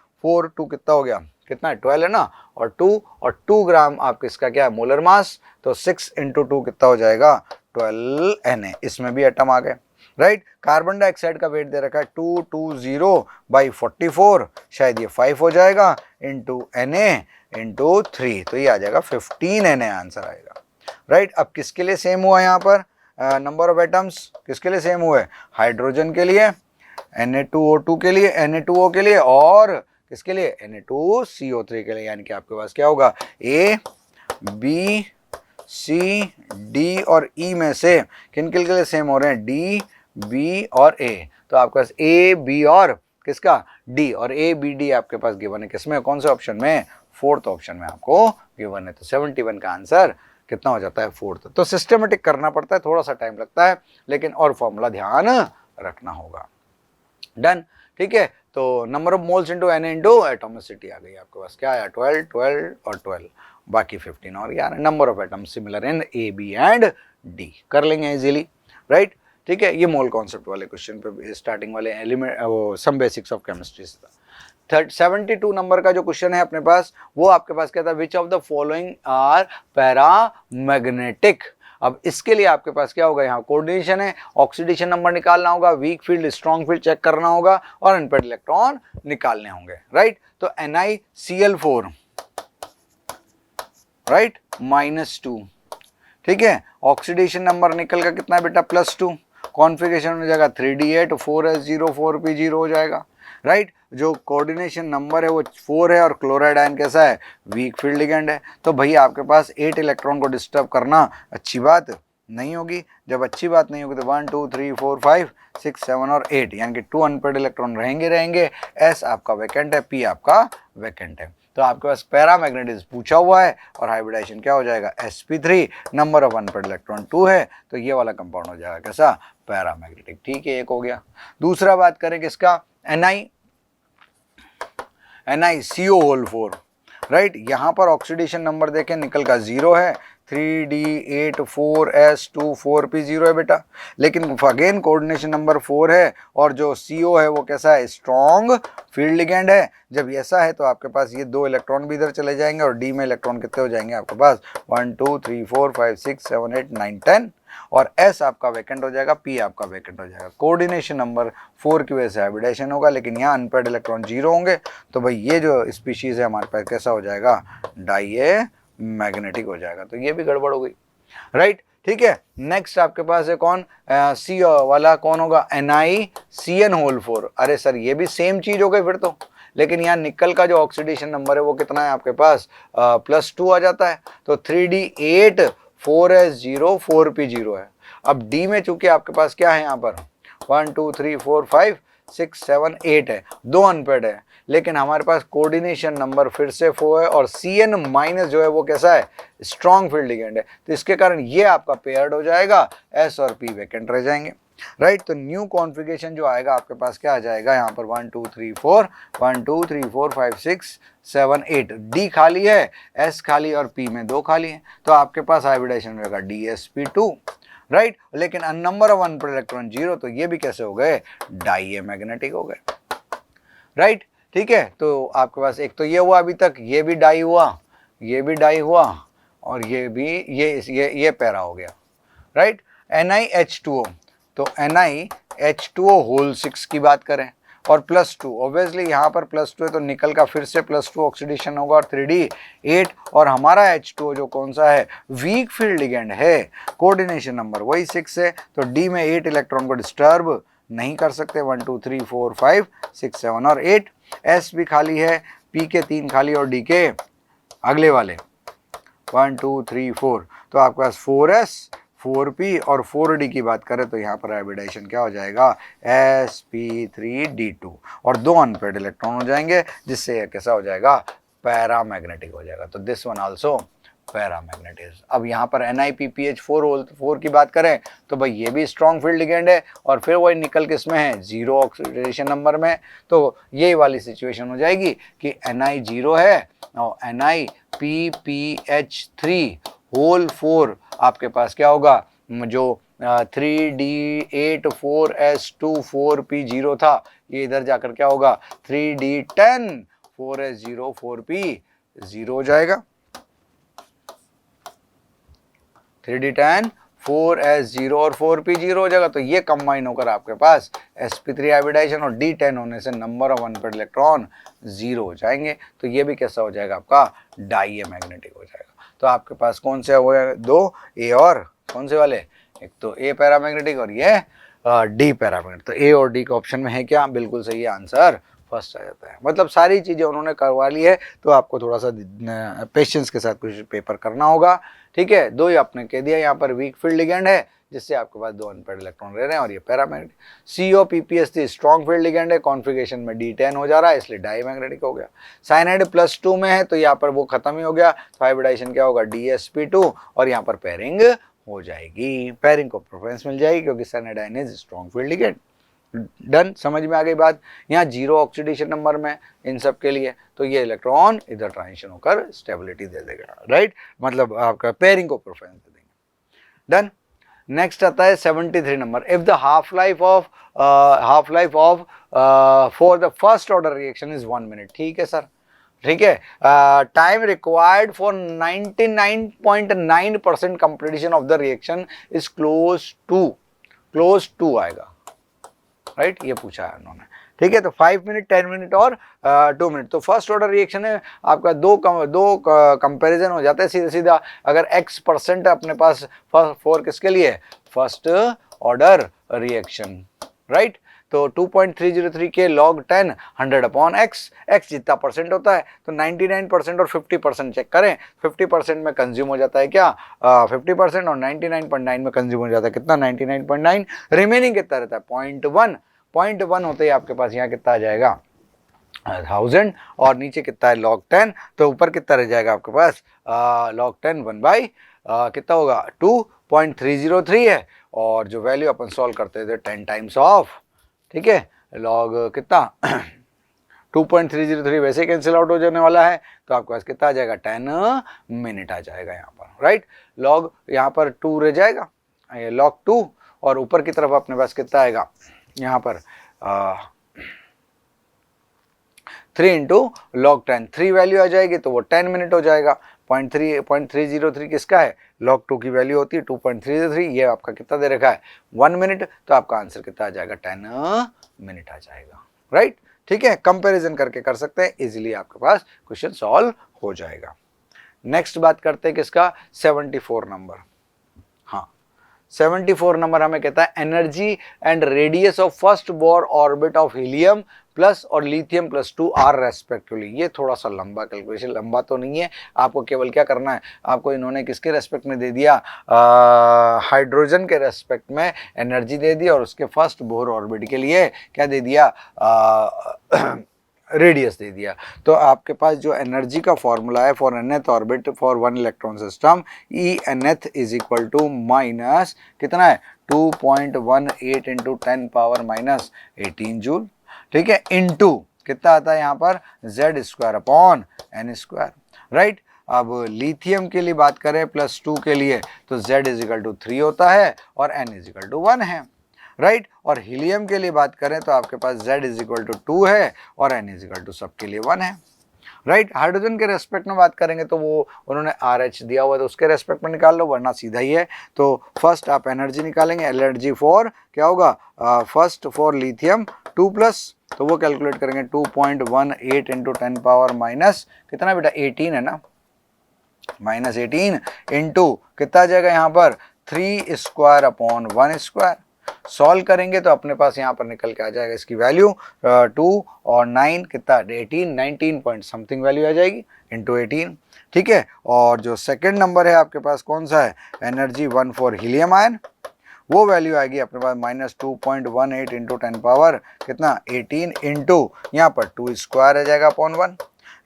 2 कितना हो गया, कितना है 12 है ना, और 2 ग्राम आपका इसका क्या है मोलर मास, तो 6 इंटू 2 कितना हो जाएगा 12 Na। इसमें भी एटम आ गए, राइट। कार्बन डाइऑक्साइड का वेट दे रखा है 220/44, शायद ये 5 हो जाएगा, इंटू Na इंटू 3, तो ये आ जाएगा 15 Na आंसर आएगा, राइट। अब किसके लिए सेम हुआ यहाँ पर नंबर ऑफ एटम्स, किसके लिए सेम हुए, हाइड्रोजन के लिए, Na2O2 के लिए, Na2O के लिए, और किसके लिए Na2CO3 के लिए। यानी कि आपके पास क्या होगा A B सी, डी और ई में से किन किन के लिए सेम हो रहे हैं, डी, बी और ए। तो आपके पास ए, बी और किसका, डी, और ए, बी, डी आपके पास गिवन है किसमें, कौन से ऑप्शन में, फोर्थ ऑप्शन में आपको गिवन है। तो 71 का आंसर कितना हो जाता है, फोर्थ। तो सिस्टमेटिक करना पड़ता है, थोड़ा सा टाइम लगता है, लेकिन और फॉर्मूला ध्यान रखना होगा। डन, ठीक है। तो number of moles into N into atomicity आ गई आपके पास, क्या आया, 12, 12 और 12, बाकी 15 और 11। Number of atoms similar in A, B and D, कर लेंगे इजीली, राइट, ठीक है। ये मोल कॉन्सेप्ट वाले क्वेश्चन पे स्टार्टिंग वाले एलिमेंट, वो सम बेसिक्स ऑफ केमिस्ट्री से था। 72 नंबर का जो क्वेश्चन है अपने पास, वो आपके पास क्या था, which of the following are paramagnetic. अब इसके लिए आपके पास क्या होगा, यहाँ कोऑर्डिनेशन है, ऑक्सीडेशन नंबर निकालना होगा, weak field strong field check करना होगा और अनपेड इलेक्ट्रॉन निकालने होंगे, राइट। तो NiCl4, राइट, -2, ठीक है। ऑक्सीडेशन नंबर निकल का कितना है बेटा, +2, कॉन्फ़िगरेशन हो जाएगा 3D8, 4s0 4p0 हो जाएगा, राइट। जो कोऑर्डिनेशन नंबर है वो 4 है और क्लोराइड आयन कैसा है, वीक फील्ड लिगेंड है। तो भाई आपके पास 8 इलेक्ट्रॉन को डिस्टर्ब करना अच्छी बात नहीं होगी। जब अच्छी बात नहीं होगी तो 1 2 3 4 5 6 7 और 8 यानी कि 2 अनपेड इलेक्ट्रॉन रहेंगे। S आपका वैकेंट है, P आपका वैकेंट है। तो आपके पास पैरामैग्नेटिज्म पूछा हुआ है और हाइब्रिडाइजेशन क्या हो जाएगा, sp3, number of unpaired electron 2 है, तो ये वाला कंपाउंड हो जाएगा कैसा, पैरामैग्नेटिक, ठीक है। एक हो गया। दूसरा बात करें किसका, NiCO4, राइट। यहाँ पर ऑक्सीडेशन नंबर देखें, निकल का 0 है, 3D8 4s2 4p0 है बेटा, लेकिन अगेन कोऑर्डिनेशन नंबर 4 है और जो CO है वो कैसा है, स्ट्रॉन्ग फील्ड लिगेंड है। जब ऐसा है तो आपके पास ये 2 इलेक्ट्रॉन भी इधर चले जाएंगे और D में इलेक्ट्रॉन कितने हो जाएंगे आपके पास, 1 2 3 4 5 6 7 8 9 10 और S आपका वैकेंट हो जाएगा, P आपका वैकेंट हो जाएगा। कोऑर्डिनेशन नंबर 4 की वजह से हाइब्रिडाइजेशन होगा, लेकिन यहाँ अनपेड इलेक्ट्रॉन 0 होंगे। तो भाई ये जो स्पीशीज है हमारे पास कैसा हो जाएगा, डाइमैग्नेटिक हो जाएगा। तो ये भी गड़बड़ हो गई, राइट, ठीक है। नेक्स्ट आपके पास है कौन, सी वाला कौन होगा, NiCN4। अरे सर ये भी सेम चीज हो गई फिर तो, लेकिन यहाँ निकल का जो ऑक्सीडेशन नंबर है वो कितना है आपके पास, +2 आ जाता है। तो 3D8 4s0 4p0 है। अब डी में चूंकि आपके पास क्या है यहाँ पर 1 2 3 4 5 6 7 8 है, 2 अनपेड है, लेकिन हमारे पास कोऑर्डिनेशन नंबर फिर से 4 है और CN- जो है वो कैसा है, स्ट्रॉन्ग फील्ड लिगेंड है। तो इसके कारण ये आपका पेयर्ड हो जाएगा, S और P वैकेंट रह जाएंगे, राइट। तो न्यू कॉन्फ़िगरेशन जो आएगा आपके पास क्या आ जाएगा, यहाँ पर 1 2 3 4 1 2 3 4 5 6 7 8, D खाली है, S खाली और P में 2 खाली है। तो आपके पास हाइब्रिडाइजेशन रहेगा DsP2, राइट। लेकिन नंबर ऑफ अनपेड इलेक्ट्रॉन 0, तो ये भी कैसे हो गए, डाइमैग्नेटिक हो गए, राइट, ठीक है। तो आपके पास एक तो ये हुआ, अभी तक ये भी डाई हुआ, ये भी डाई हुआ और ये भी ये पैरा हो गया, राइट। NiH2O, तो NiH2O होल 6 की बात करें और +2, ऑब्वियसली यहाँ पर +2 है तो निकल का फिर से +2 ऑक्सीडेशन होगा और 3D8 और हमारा H2O जो कौन सा है, वीक फील्ड लिगेंड है, कोऑर्डिनेशन नंबर वही 6 है, तो D में 8 इलेक्ट्रॉन को डिस्टर्ब नहीं कर सकते, 1 2 3 4 5 6 7 और 8। S भी खाली है, P के 3 खाली और D के अगले वाले 1 2 3 4, तो आपके पास 4s 4p और 4d की बात करें तो यहाँ पर हाइब्रिडाइजेशन क्या हो जाएगा, sp3d2 और 2 अनपेड इलेक्ट्रॉन हो जाएंगे, जिससे यह कैसा हो जाएगा, पैरामैग्नेटिक हो जाएगा। तो दिस वन आल्सो पैरामैग्नेटिज्म। अब यहाँ पर NiPPH4 की बात करें तो भाई ये भी स्ट्रॉन्ग फील्ड लिगेंड है और फिर वही निकल किस में है, 0 ऑक्सीडेशन नंबर में। तो यही वाली सिचुएशन हो जाएगी कि Ni 0 है और NiPPH3 आपके पास क्या होगा, जो 3D8 4s2 4p0 था, ये इधर जाकर क्या होगा, 3D10 4s0 4p0 हो जाएगा, 3D10 4s0 और 4p0 हो जाएगा। तो ये कंबाइन होकर आपके पास sp3 हाइब्रिडाइजेशन और D10 होने से नंबर ऑफ अनपेड इलेक्ट्रॉन 0 हो जाएंगे। तो ये भी कैसा हो जाएगा, आपका डाइमैग्नेटिक हो जाएगा। तो आपके पास कौन से हुए, 2 A और कौन से वाले, एक तो A पैरामैग्नेटिक और ये D पैरामैग्नेटिक। तो A और D के ऑप्शन में है क्या, बिल्कुल सही है आंसर फर्स्ट आ जाता है। मतलब सारी चीज़ें उन्होंने करवा ली है, तो आपको थोड़ा सा पेशेंस के साथ कुछ पेपर करना होगा, ठीक है। दो ही आपने कह दिया, यहाँ पर वीक फील्ड लिगेंड है जिससे आपके पास 2 अनपेयर्ड इलेक्ट्रॉन रह रहे हैं, और ये paramagnetic. COPPS3 strong field ligand है, कॉन्फ़िगरेशन में D10 हो जा रहा है इसलिए डाईमैग्नेटिक हो गया। साइनाइड +2 में है तो यहाँ पर वो खत्म ही हो गया, तो हाइब्रिडाइजेशन क्या होगा, DsP2, और यहाँ पर पेयरिंग हो जाएगी, पेयरिंग को प्रेफरेंस मिल जाएगी क्योंकि cyanide ion is strong field ligand. Done, समझ में आ गई बात। यहाँ 0 ऑक्सीडेशन नंबर में इन सब के लिए, तो ये इलेक्ट्रॉन इधर ट्रांजिशन होकर स्टेबिलिटी दे देगा, राइट, मतलब आपका पेयरिंग को प्रेफरेंस दे देंगे। डन। नेक्स्ट आता है 73 number. If the half life of for the first order reaction is 1 minute, ठीक है सर, ठीक है। Time required for 99.9% completion of the reaction is close to आएगा, राइट, ये पूछा है उन्होंने, ठीक है। तो 5 मिनट, 10 मिनट और 2 मिनट। तो फर्स्ट ऑर्डर रिएक्शन है आपका, दो कंपैरिजन हो जाता है सीधा सीधा। अगर x% अपने पास फॉर किसके लिए, फर्स्ट ऑर्डर रिएक्शन, राइट। तो 2.303 के log 10 100/x, x जितना परसेंट होता है तो 99% और 50% चेक करें। 50% में कंज्यूम हो जाता है क्या, 50%, और 99.9 में कंज्यूम हो जाता है कितना, 99.9। रिमेनिंग कितना रहता है, 0.1 होते ही आपके पास यहाँ कितना आ जाएगा, 1000, और नीचे कितना है log 10, तो ऊपर कितना रह जाएगा आपके पास, log 10 1 कितना होगा, 2.303 है, और जो वैल्यू अपन सॉल्व करते थे 10 टाइम्स ऑफ, ठीक है, लॉग कितना 2.303 वैसे ही कैंसिल आउट हो जाने वाला है, तो आपके पास कितना आ जाएगा, 10 मिनट आ जाएगा यहाँ पर, राइट। लॉग यहाँ पर 2 रह जाएगा, ये log 2, और ऊपर की तरफ अपने पास कितना आएगा यहाँ पर 3 इंटू log 10, 3 वैल्यू आ जाएगी तो वो 10 मिनट हो जाएगा। 0.303 किसका है, log 2 की वैल्यू होती है 2.303, ये आपका कितना दे रखा है 1 मिनट, तो आपका आंसर कितना आ जाएगा, 10 मिनट आ जाएगा, राइट, ठीक है। कंपैरिजन करके कर सकते हैं इजीली, आपके पास क्वेश्चन सॉल्व हो जाएगा। नेक्स्ट बात करते हैं किसका, 74 नंबर। हाँ, 74 नंबर हमें कहता है energy and radius of first Bohr orbit of helium plus और लिथियम +2 आर रेस्पेक्टिवली। ये थोड़ा सा लंबा कैलकुलेशन, लंबा तो नहीं है, आपको केवल क्या करना है, आपको इन्होंने किसके रेस्पेक्ट में दे दिया, हाइड्रोजन के रेस्पेक्ट में एनर्जी दे दी, और उसके फर्स्ट बोर ऑर्बिट के लिए क्या दे दिया, रेडियस दे दिया। तो आपके पास जो एनर्जी का फॉर्मूला है for nth orbit for 1 electron system, E_nth is equal to minus कितना है 2.18 इंटू 10⁻⁻18 जूल, ठीक है, इंटू कितना आता है यहाँ पर Z²/n², राइट। अब लिथियम के लिए बात करें +2 के लिए तो Z=3 होता है और n=1 है, राइट। और हीलियम के लिए बात करें तो आपके पास Z=2 है और n सबके लिए 1 है, राइट। हाइड्रोजन के रेस्पेक्ट में बात करेंगे तो वो उन्होंने RH दिया हुआ है तो उसके रेस्पेक्ट में निकाल लो, वरना सीधा ही है। तो फर्स्ट आप एनर्जी निकालेंगे, एनर्जी फॉर क्या होगा, फर्स्ट फॉर लिथियम 2+, तो वो कैलकुलेट करेंगे 2.18 इंटू 10⁻⁻, कितना बेटा 18 है ना, -18 इंटू कितना आ जाएगा यहाँ पर 3²/1²। सॉल्व करेंगे तो अपने पास यहाँ पर निकल के आ जाएगा इसकी वैल्यू 2 और 9 कितना 18, 19 पॉइंट समथिंग वैल्यू आ जाएगी इंटू 18, ठीक है। और जो सेकंड नंबर है आपके पास कौन सा है, एनर्जी 1 फॉर हीलियम आयन, वो वैल्यू आएगी अपने पास -2.18 इंटू 10 कितना 18 इंटू यहाँ पर 2² आ जाएगा अपॉन 1,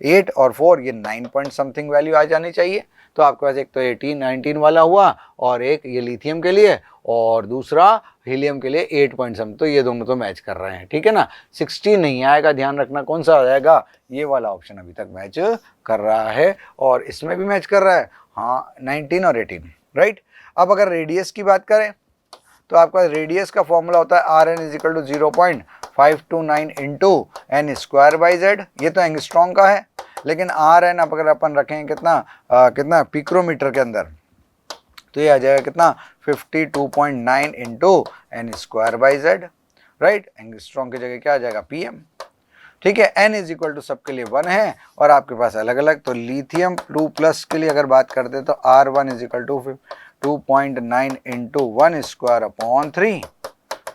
8 और 4 ये 9 पॉइंट समथिंग वैल्यू आ जानी चाहिए। तो आपके पास एक तो 18, 19 वाला हुआ और एक ये लिथियम के लिए और दूसरा हीलियम के लिए 8 पॉइंट समथिंग, तो ये दोनों तो मैच कर रहे हैं, ठीक है ना। 16 नहीं आएगा, ध्यान रखना कौन सा आ जाएगा, ये वाला ऑप्शन अभी तक मैच कर रहा है और इसमें भी मैच कर रहा है, हाँ 19 और 18, राइट। अब अगर रेडियस की बात करें तो आपका रेडियस का फॉर्मूला होता है Rn=0.529 इंटू n²/z, ये तो एंगस्ट्रॉम का है, लेकिन Rn अब अगर अपन रखें कितना पिक्रोमीटर के अंदर तो ये आ जाएगा कितना 52.9 इंटू n²/z, राइट। एंगस्ट्रॉम की जगह क्या आ जाएगा pm, ठीक है। n सबके लिए 1 है और आपके पास अलग अलग, तो लिथियम 2+ के लिए अगर बात करते हैं तो R1 2.9 इंटू 1² अपॉन 3,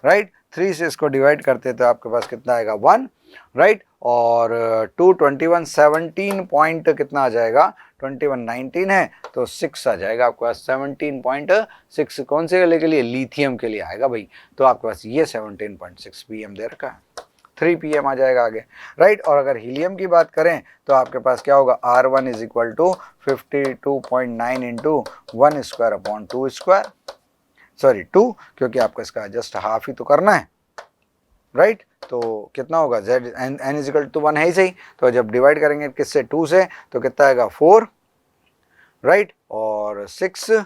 राइट। 3 से इसको डिवाइड करते हैं तो आपके पास कितना आएगा 1, राइट। और 221 17 पॉइंट कितना आ जाएगा, 2119 है तो 6 आ जाएगा आपके पास, 17.6 कौन से वाले के लिए, लिथियम के लिए आएगा भाई। तो आपके पास ये 17.6 pm दे रखा है, 3 pm आ जाएगा आगे, राइट। और अगर हीलियम की बात करें तो आपके पास क्या होगा, R1 is equal to 52.9 into 1 square upon 2 square, sorry 2, क्योंकि आपका इसका जस्ट हाफ ही तो करना है, राइट। तो कितना होगा, z n is equal to 1 है ही सही, तो जब डिवाइड करेंगे किससे, 2 से, तो कितना आएगा 4, राइट। और 6,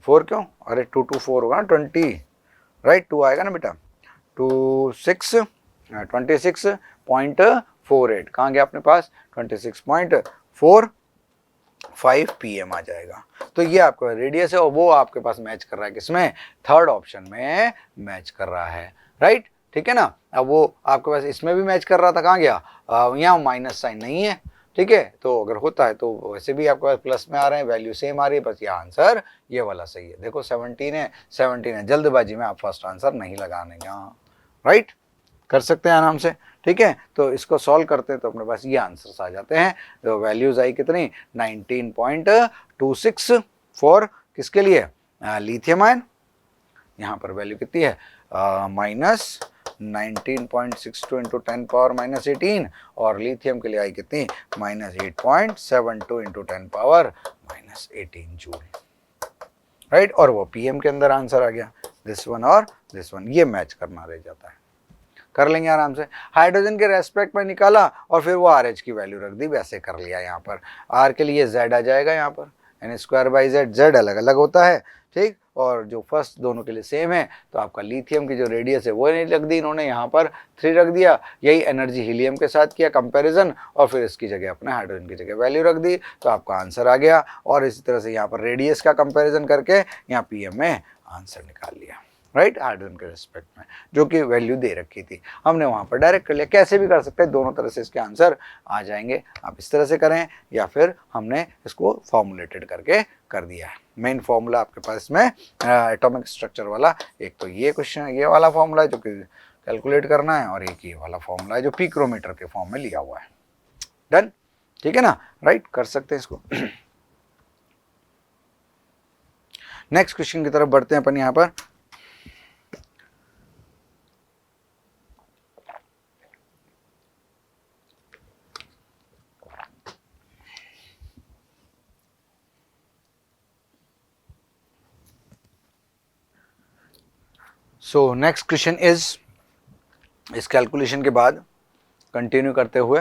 4 क्यों, अरे 2 2 4 होगा 20, राइट, 2 आएगा ना बेटा, 2 6 26.48, कहाँ गया अपने पास, 26.45 pm आ जाएगा। तो ये आपका रेडियस है और वो आपके पास मैच कर रहा है किसमें, थर्ड ऑप्शन में मैच कर रहा है, राइट, ठीक है ना। अब वो आपके पास इसमें भी मैच कर रहा था, कहाँ गया, यहाँ माइनस साइन नहीं है, ठीक है। तो अगर होता है तो वैसे भी आपके पास प्लस में आ रहे हैं, वैल्यू सेम आ रही है, बस ये आंसर ये वाला सही है। देखो 17 है, 17 है, जल्दबाजी में आप फर्स्ट आंसर नहीं लगाने यहाँ, राइट, कर सकते हैं आराम से, ठीक है। तो इसको सॉल्व करते हैं तो अपने पास ये आंसर्स आ जाते हैं। तो वैल्यूज आई कितनी, 19.26 फॉर किसके लिए, लिथियम आयन, यहाँ पर वैल्यू कितनी है, माइनस 19.62 इंटू 10 पावर माइनस 18, और लिथियम के लिए आई कितनी, minus 8.72 into 10 power minus 18 joule, right. और वो पीएम के अंदर आंसर आ गया, दिस वन और दिस वन, ये मैच करना रह जाता है, कर लेंगे आराम से। हाइड्रोजन के रेस्पेक्ट में निकाला और फिर वो RH की वैल्यू रख दी, वैसे कर लिया। यहाँ पर R के लिए Z आ जाएगा, यहाँ पर n² Z अलग अलग होता है, ठीक। और जो फर्स्ट दोनों के लिए सेम है, तो आपका लिथियम की जो रेडियस है वो नहीं रख दी इन्होंने, यहाँ पर 3 रख दिया। यही एनर्जी हीलियम के साथ किया कंपैरिजन, और फिर इसकी जगह अपने हाइड्रोजन की जगह वैल्यू रख दी, तो आपका आंसर आ गया। और इसी तरह से यहाँ पर रेडियस का कंपैरिजन करके यहाँ PM में आंसर निकाल लिया, राइट, हाइड्रोजन के रेस्पेक्ट में जो कि वैल्यू दे रखी थी, हमने वहाँ पर डायरेक्ट कर लिया। कैसे भी कर सकते हैं, दोनों तरह से इसके आंसर आ जाएंगे। आप इस तरह से करें या फिर हमने इसको फॉर्मुलेटेड करके कर दिया है। मेन फॉर्मूला आपके पास में एटॉमिक स्ट्रक्चर वाला, एक तो ये क्वेश्चन, ये वाला फॉर्मूला है जो कि कैलकुलेट करना है, और एक ये वाला फॉर्मूला है जो पिक्रोमीटर के फॉर्म में लिया हुआ है। डन, ठीक है ना, राइट, कर सकते हैं इसको। नेक्स्ट क्वेश्चन की तरफ बढ़ते हैं अपन यहाँ पर। सो नेक्स्ट क्वेश्चन इज, इस कैलकुलेशन के बाद कंटिन्यू करते हुए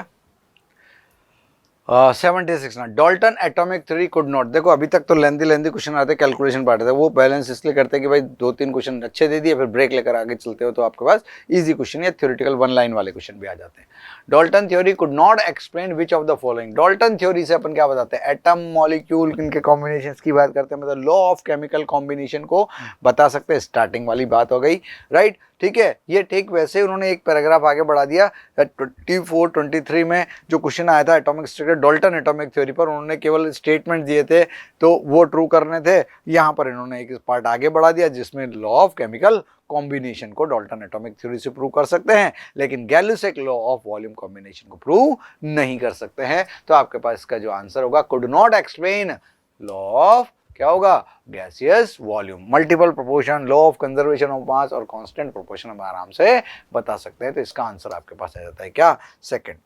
76 ना, Dalton atomic theory could not, देखो अभी तक तो लेंदी क्वेश्चन आते, कैलकुलेशन पार्ट था, वो बैलेंस इसलिए करते हैं कि भाई 2-3 क्वेश्चन अच्छे दे दिए, फिर ब्रेक लेकर आगे चलते हो तो आपके पास इजी क्वेश्चन या थ्योरेटिकल 1 लाइन वाले क्वेश्चन भी आ जाते हैं। Dalton theory could not explain which of the following, Dalton theory से अपन क्या बताते हैं, एटम मॉलिक्यूल इनके कॉम्बिनेशन की बात करते हैं, मतलब लॉ ऑफ केमिकल कॉम्बिनेशन को बता सकते हैं। स्टार्टिंग वाली बात हो गई, राइट, ठीक है। ये ठीक वैसे उन्होंने एक पैराग्राफ आगे बढ़ा दिया, 24-23 में जो क्वेश्चन आया था atomic structure Dalton atomic theory पर, उन्होंने केवल स्टेटमेंट दिए थे तो वो ट्रू करने थे। यहाँ पर इन्होंने एक पार्ट आगे बढ़ा दिया जिसमें लॉ ऑफ केमिकल कॉम्बिनेशन को डाल्टन एटॉमिक थ्योरी से प्रूव कर सकते हैं, लेकिन Gay-Lussac law of volume combination को प्रूव नहीं कर सकते हैं। तो आपके पास इसका जो आंसर होगा, could not explain law of, क्या होगा, gaseous volume, multiple proportion, law of conservation of mass और कांस्टेंट प्रोपोर्शन हम आराम से बता सकते हैं। तो इसका आंसर आपके पास आ जाता है क्या, सेकंड,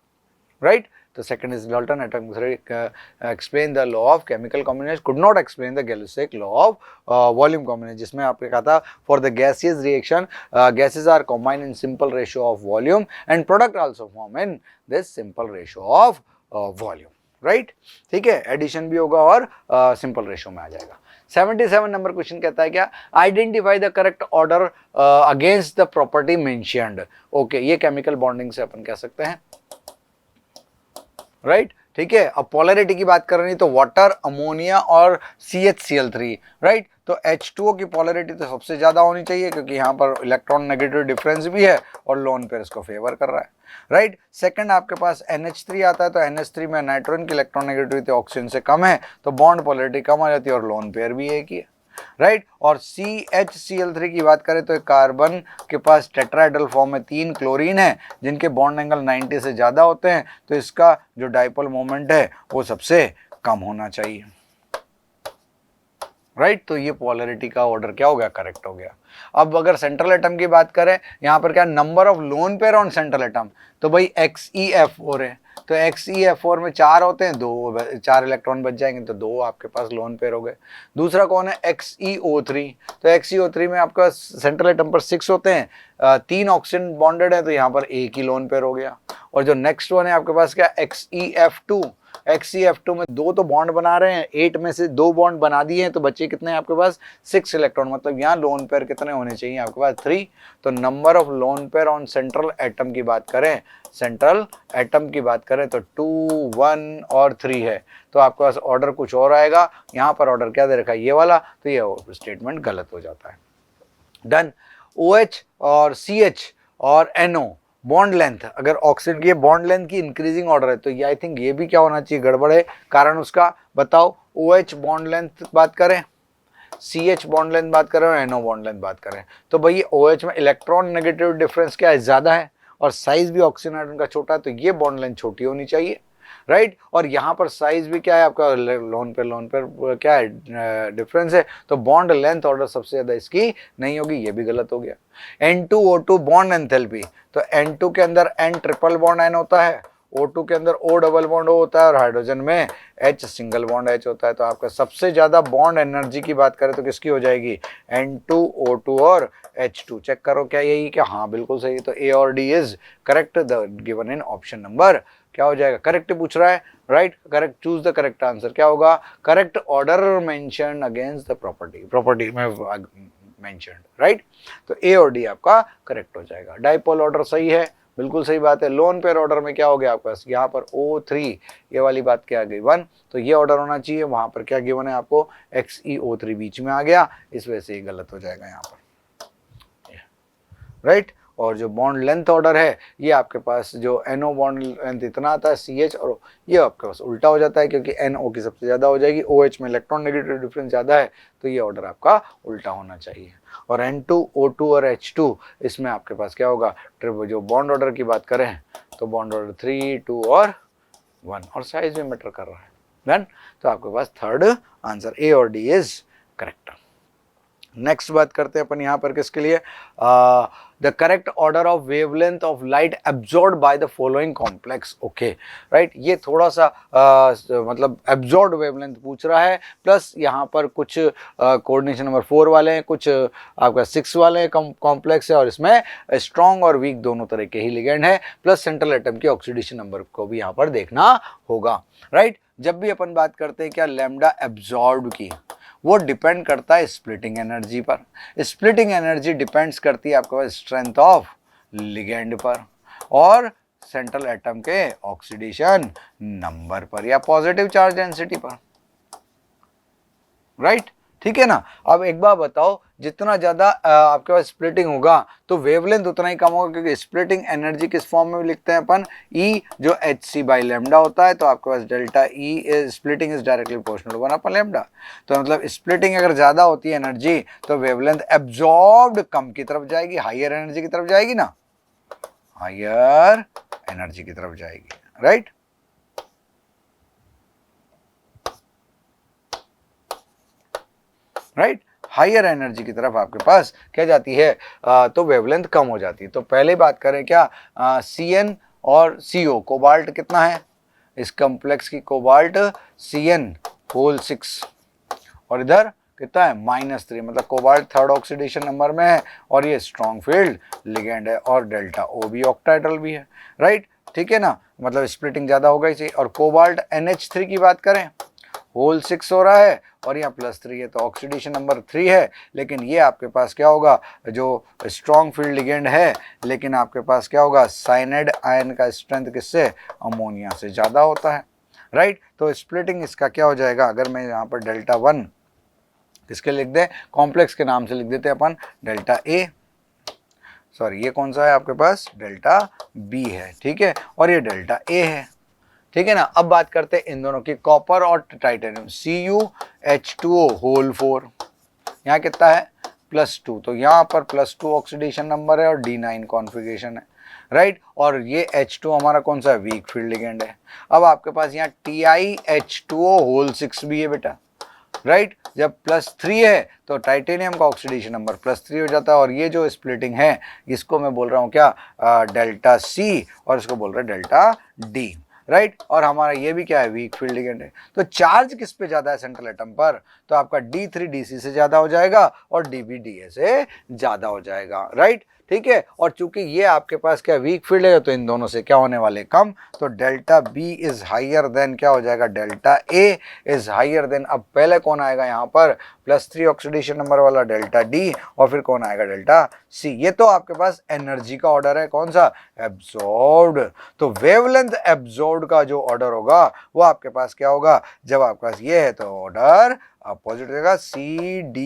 राइट। तो second is Dalton atomic theory explain the law of chemical combination, could not explain the Gay Lussac law of volume combination, जिसमें आपने कहा था for the gaseous reaction gases are combined in simple ratio of volume and product also form in this simple ratio of volume, right, ठीक है। Addition भी होगा और simple ratio में आ जाएगा। 77 नंबर क्वेश्चन कहता है क्या, identify the correct order against the property mentioned. Okay, ये केमिकल बॉन्डिंग से अपन कह सकते हैं, राइट, ठीक है। अब पोलैरिटी की बात कर रही तो वाटर, अमोनिया और CHCl3, राइट। तो H2O की पोलैरिटी तो सबसे ज्यादा होनी चाहिए क्योंकि यहाँ पर इलेक्ट्रॉन नेगेटिव डिफरेंस भी है और लोन पेयर इसको फेवर कर रहा है, राइट। सेकंड आपके पास NH3 आता है, तो NH3 में नाइट्रोजन की इलेक्ट्रॉन नेगेटिविटी ऑक्सीजन से कम है, तो बॉन्ड पोलैरिटी कम आ जाती है और लोन पेयर भी एक ही है, राइट। और CHCl3 की बात करें तो कार्बन के पास टेट्राहेड्रल फॉर्म में 3 क्लोरीन है जिनके बॉन्ड एंगल 90 से ज़्यादा होते हैं, तो इसका जो डाइपोल मोमेंट है वो सबसे कम होना चाहिए, राइट। तो ये पोलैरिटी का ऑर्डर क्या हो गया, करेक्ट हो गया। अब अगर सेंट्रल एटम की बात करें, यहाँ पर क्या number of lone pair on central atom, तो भाई XeF4 है, तो XeF4 में 4 होते हैं, 4 इलेक्ट्रॉन बच जाएंगे, तो 2 आपके पास लोन पेयर हो गए। दूसरा कौन है, XeO3, तो XeO3 में आपका सेंट्रल एटम पर 6 होते हैं, 3 ऑक्सीजन बॉन्डेड है, तो यहाँ पर एक ही लोन पेयर हो गया। और जो नेक्स्ट वन है आपके पास क्या, XeF2, XeF2 में 2 तो बॉन्ड बना रहे हैं, 8 में से 2 बॉन्ड बना दिए हैं, तो बच्चे कितने हैं आपके पास, 6 इलेक्ट्रॉन, मतलब यहाँ लोन पेयर कितने होने चाहिए आपके पास, 3। तो number of lone pair on central atom की बात करें, सेंट्रल एटम की बात करें तो 2, 1 और 3 है, तो आपके पास ऑर्डर कुछ और आएगा। यहाँ पर ऑर्डर क्या दे रखा है, ये वाला, तो ये स्टेटमेंट गलत हो जाता है। डन। OH और CH और NO बॉन्ड लेंथ, अगर ऑक्सीजन की बॉन्ड लेंथ की इंक्रीजिंग ऑर्डर है, तो ये आई थिंक ये भी क्या होना चाहिए, गड़बड़ है, कारण उसका बताओ। OH बॉन्ड लेंथ बात करें, CH बॉन्ड लेंथ बात करें और NO बॉन्ड लेंथ बात करें, तो भाई OH में इलेक्ट्रॉन नेगेटिव डिफरेंस क्या है, ज़्यादा है, और साइज भी ऑक्सीजन आयटन का छोटा है, तो ये बॉन्ड लेंथ छोटी होनी चाहिए, राइट। और यहाँ पर साइज भी क्या है आपका, लोन पे क्या है डिफरेंस है, तो बॉन्ड लेंथ ऑर्डर सबसे ज़्यादा इसकी नहीं होगी, ये भी गलत हो गया। N2O2 बॉन्ड एंथैल्पी, तो N2 के अंदर N ट्रिपल बॉन्ड N होता है, O2 के अंदर O डबल बॉन्ड O होता है, और हाइड्रोजन में H सिंगल बॉन्ड H होता है, तो आपका सबसे ज़्यादा बॉन्ड एनर्जी की बात करें तो किसकी हो जाएगी, N2O2 और H2। चेक करो क्या यही क्या, हाँ बिल्कुल सही, तो A और D is correct, the given in option number क्या हो जाएगा, करेक्ट पूछ रहा है, right, correct, choose the correct answer, क्या होगा, correct order mention against the property में मेंशन्ड, राइट। तो A और D आपका करेक्ट हो जाएगा। डाइपोल ऑर्डर सही है, बिल्कुल सही बात है। लोन पेयर ऑर्डर में क्या हो गया आपके पास, यहाँ पर O3, ये वाली बात क्या आ गई 1, तो ये ऑर्डर होना चाहिए, वहां पर क्या गिवन है आपको, XeO3 बीच में आ गया, इस वजह से ये गलत हो जाएगा यहाँ पर, राइट। और जो बॉन्ड लेंथ ऑर्डर है, ये आपके पास जो NO बॉन्ड लेंथ इतना आता है, CH और ये आपके पास उल्टा हो जाता है, क्योंकि NO की सबसे ज़्यादा हो जाएगी, OH में इलेक्ट्रॉन नेगेटिव डिफरेंस ज़्यादा है, तो ये ऑर्डर आपका उल्टा होना चाहिए। और N2O2 और H2, इसमें आपके पास क्या होगा, जो बॉन्ड ऑर्डर की बात करें तो बॉन्ड ऑर्डर 3, 2 और 1, और साइज भी मैटर कर रहा है, डन। तो आपके पास थर्ड आंसर A और D इज करेक्ट। नेक्स्ट बात करते हैं अपन यहाँ पर किसके लिए, the correct order of wavelength of light absorb by the following complex, okay, right. ये थोड़ा सा मतलब एब्जॉर्ब वेवलेंथ पूछ रहा है, प्लस यहाँ पर कुछ कोऑर्डिनेशन नंबर 4 वाले हैं, कुछ आपका 6 वाले कॉम्प्लेक्स है, और इसमें स्ट्रॉन्ग और वीक दोनों तरह के ही लिगेंड है, प्लस सेंट्रल एटम के ऑक्सीडेशन नंबर को भी यहाँ पर देखना होगा, राइट। जब भी अपन बात करते हैं क्या लैम्डा एब्जॉर्ब की, वो डिपेंड करता है स्प्लिटिंग एनर्जी पर, स्प्लिटिंग एनर्जी डिपेंड्स करती है आपके पास स्ट्रेंथ ऑफ लिगेंड पर और सेंट्रल एटम के ऑक्सीडेशन नंबर पर या पॉजिटिव चार्ज डेंसिटी पर, राइट, ठीक है ना। अब एक बार बताओ, जितना ज़्यादा आपके पास स्प्लिटिंग होगा तो वेवलेंथ उतना ही कम होगा, क्योंकि स्प्लिटिंग एनर्जी किस फॉर्म में लिखते हैं अपन, E जो HC बाई लेमडा होता है, तो आपके पास delta E splitting is directly proportional 1 upon lambda. तो मतलब स्प्लिटिंग अगर ज़्यादा होती है एनर्जी, तो वेवलेंथ एब्जॉर्ब्ड कम की तरफ जाएगी, हाइयर एनर्जी की तरफ जाएगी ना, हाइयर एनर्जी की तरफ जाएगी, राइट। राइट, हाइयर एनर्जी की तरफ आपके पास क्या जाती है, तो वेवलेंथ कम हो जाती है। तो पहले बात करें क्या, CN और CO, कोबाल्ट कितना है इस कॉम्प्लेक्स की, कोबाल्ट CN होल 6, और इधर कितना है -3, मतलब कोबाल्ट थर्ड ऑक्सीडेशन नंबर में है, और ये स्ट्रॉन्ग फील्ड लिगेंड है, और डेल्टा O भी ऑक्टाहेड्रल भी है, राइट, ठीक है ना, मतलब स्प्लिटिंग ज़्यादा हो गई। और कोबाल्ट NH3 की बात करें, होल 6 हो रहा है, और यहाँ +3 है, तो ऑक्सीडेशन नंबर 3 है, लेकिन ये आपके पास क्या होगा, जो स्ट्रॉन्ग फील्ड लिगेंड है, लेकिन आपके पास क्या होगा, साइनाइड आयन का स्ट्रेंथ किससे, अमोनिया से ज़्यादा होता है, राइट। तो स्प्लिटिंग इसका क्या हो जाएगा, अगर मैं यहाँ पर डेल्टा 1 किसके लिख दें, कॉम्प्लेक्स के नाम से लिख देते हैं अपन, डेल्टा A, सॉरी ये कौन सा है आपके पास, डेल्टा B है, ठीक है, और ये डेल्टा A है, ठीक है ना। अब बात करते हैं इन दोनों की, कॉपर और टाइटेनियम, CuH2O होल 4, यहाँ कितना है +2, तो यहाँ पर +2 ऑक्सीडेशन नंबर है और D9 कॉन्फ़िगरेशन है, राइट। और ये H2 हमारा कौन सा वीक फील्ड लिगेंड है। अब आपके पास यहाँ TiH2O होल 6 भी है बेटा, राइट। जब +3 है तो टाइटेनियम का ऑक्सीडेशन नंबर +3 हो जाता है, और ये जो स्प्लिटिंग है इसको मैं बोल रहा हूँ क्या, डेल्टा C, और इसको बोल रहे हैं डेल्टा D, राइट। और हमारा ये भी क्या है, वीक फील्ड लिगेंड है। तो चार्ज किस पे ज्यादा है सेंट्रल एटम पर, तो आपका D3 DC से ज्यादा हो जाएगा और DB DA से ज्यादा हो जाएगा, राइट, ठीक है। और चूंकि ये आपके पास क्या वीक फील्ड है तो इन दोनों से क्या होने वाले, कम, तो delta B is higher than क्या हो जाएगा, delta A is higher than, अब पहले कौन आएगा यहाँ पर, +3 ऑक्सीडेशन नंबर वाला डेल्टा D, और फिर कौन आएगा, डेल्टा C। ये तो आपके पास एनर्जी का ऑर्डर है, कौन सा, एब्जॉर्ब्ड। तो वेवलेंथ एब्जॉर्ब्ड का जो ऑर्डर होगा वो आपके पास क्या होगा, जब आपके पास ये है तो ऑर्डर अपोजिट रहेगा, C D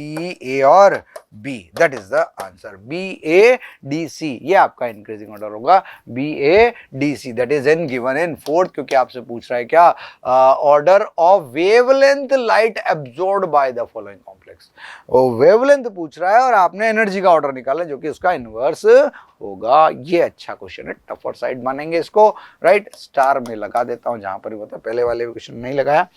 A और B, that is the answer, B A D C, ये आपका इंक्रीजिंग ऑर्डर होगा, B A D C, that is in given in fourth, क्योंकि आपसे पूछ रहा है क्या, order of wavelength light absorbed by the following complex, वो वेवलेंथ पूछ रहा है और आपने एनर्जी का ऑर्डर निकाला जो कि उसका इनवर्स होगा। ये अच्छा क्वेश्चन है, टफर साइड मानेंगे इसको, राइट। स्टार में लगा देता हूं जहां पर भी होता है, पहले वाले क्वेश्चन नहीं लगाया,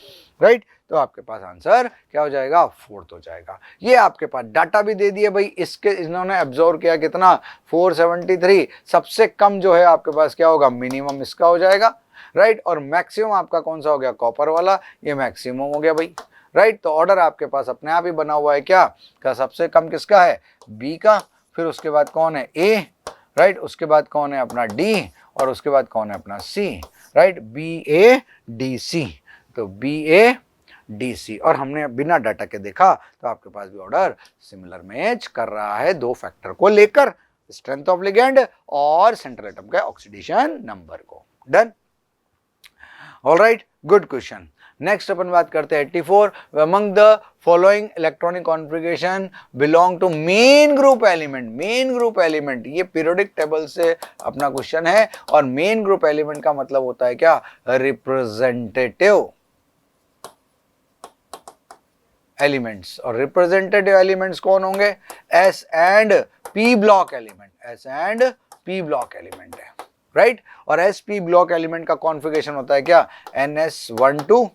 राइट। तो आपके पास आंसर क्या हो जाएगा, फोर्थ हो जाएगा। ये आपके पास डाटा भी दे दिए भाई, इसके इन्होंने एब्जॉर्ब किया कितना, 473, सबसे कम जो है आपके पास क्या होगा, मिनिमम इसका हो जाएगा, राइट। और मैक्सिमम आपका कौन सा हो गया, कॉपर वाला, ये मैक्सिमम हो गया भाई, राइट। तो ऑर्डर आपके पास अपने आप ही बना हुआ है क्या, का सबसे कम किसका है, बी का, फिर उसके बाद कौन है, ए, राइट, उसके बाद कौन है अपना डी, और उसके बाद कौन है अपना सी, राइट, BADC, तो BADC। और हमने बिना डाटा के देखा तो आपके पास भी ऑर्डर सिमिलर मैच कर रहा है दो फैक्टर को लेकर, स्ट्रेंथ ऑफ लिगेंड और सेंट्रल एटम का ऑक्सीडेशन नंबर को। Done, alright, good question. Next अपन बात करते हैं 84, among the following electronic configuration belong to main group element. Main group element ये पीरियोडिक टेबल से अपना क्वेश्चन है, और मेन ग्रुप एलिमेंट का मतलब होता है क्या, रिप्रेजेंटेटिव एलिमेंट्स। और रिप्रेजेंटेटिव एलिमेंट्स कौन होंगे, S and P block element, S and P block element है, राइट। और SP ब्लॉक एलिमेंट का कॉन्फ़िगरेशन होता है क्या, NS12,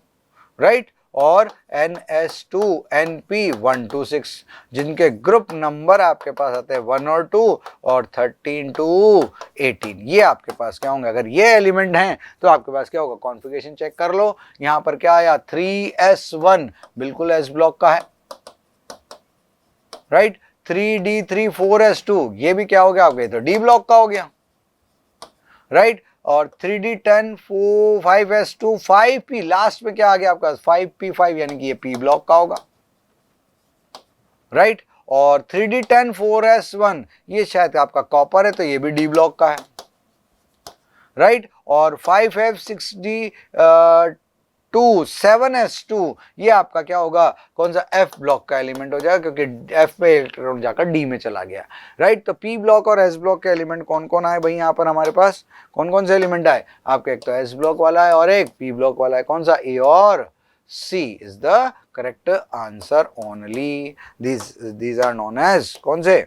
राइट, और NS2NP126, जिनके ग्रुप नंबर आपके पास आते हैं 1 और 2 और 13 to 18। ये आपके पास क्या होंगे, अगर ये एलिमेंट हैं तो आपके पास क्या होगा, कॉन्फ़िगरेशन चेक कर लो। यहां पर क्या आया, 3S1 बिल्कुल S ब्लॉक का है, राइट। 3D3 4S2 ये भी क्या हो गया आपके, तो D ब्लॉक का हो गया, राइट। और 3D10 5S2 5P, लास्ट में क्या आ गया आपका 5P5, यानी कि ये P ब्लॉक का होगा, राइट। और 3D10 4S1 ये शायद आपका कॉपर है तो ये भी D ब्लॉक का है, राइट। और 5F6D 7S2 ये आपका क्या होगा, कौन सा, F ब्लॉक का एलिमेंट हो जाएगा, क्योंकि F पे इलेक्ट्रॉन जाकर D में चला गया, राइट। तो P ब्लॉक और S ब्लॉक के एलिमेंट कौन कौन आए भाई, यहाँ पर हमारे पास कौन कौन से एलिमेंट आए आपके, एक तो S ब्लॉक वाला है और एक P ब्लॉक वाला है, कौन सा, A और C is the correct answer only. these are known as कौन से,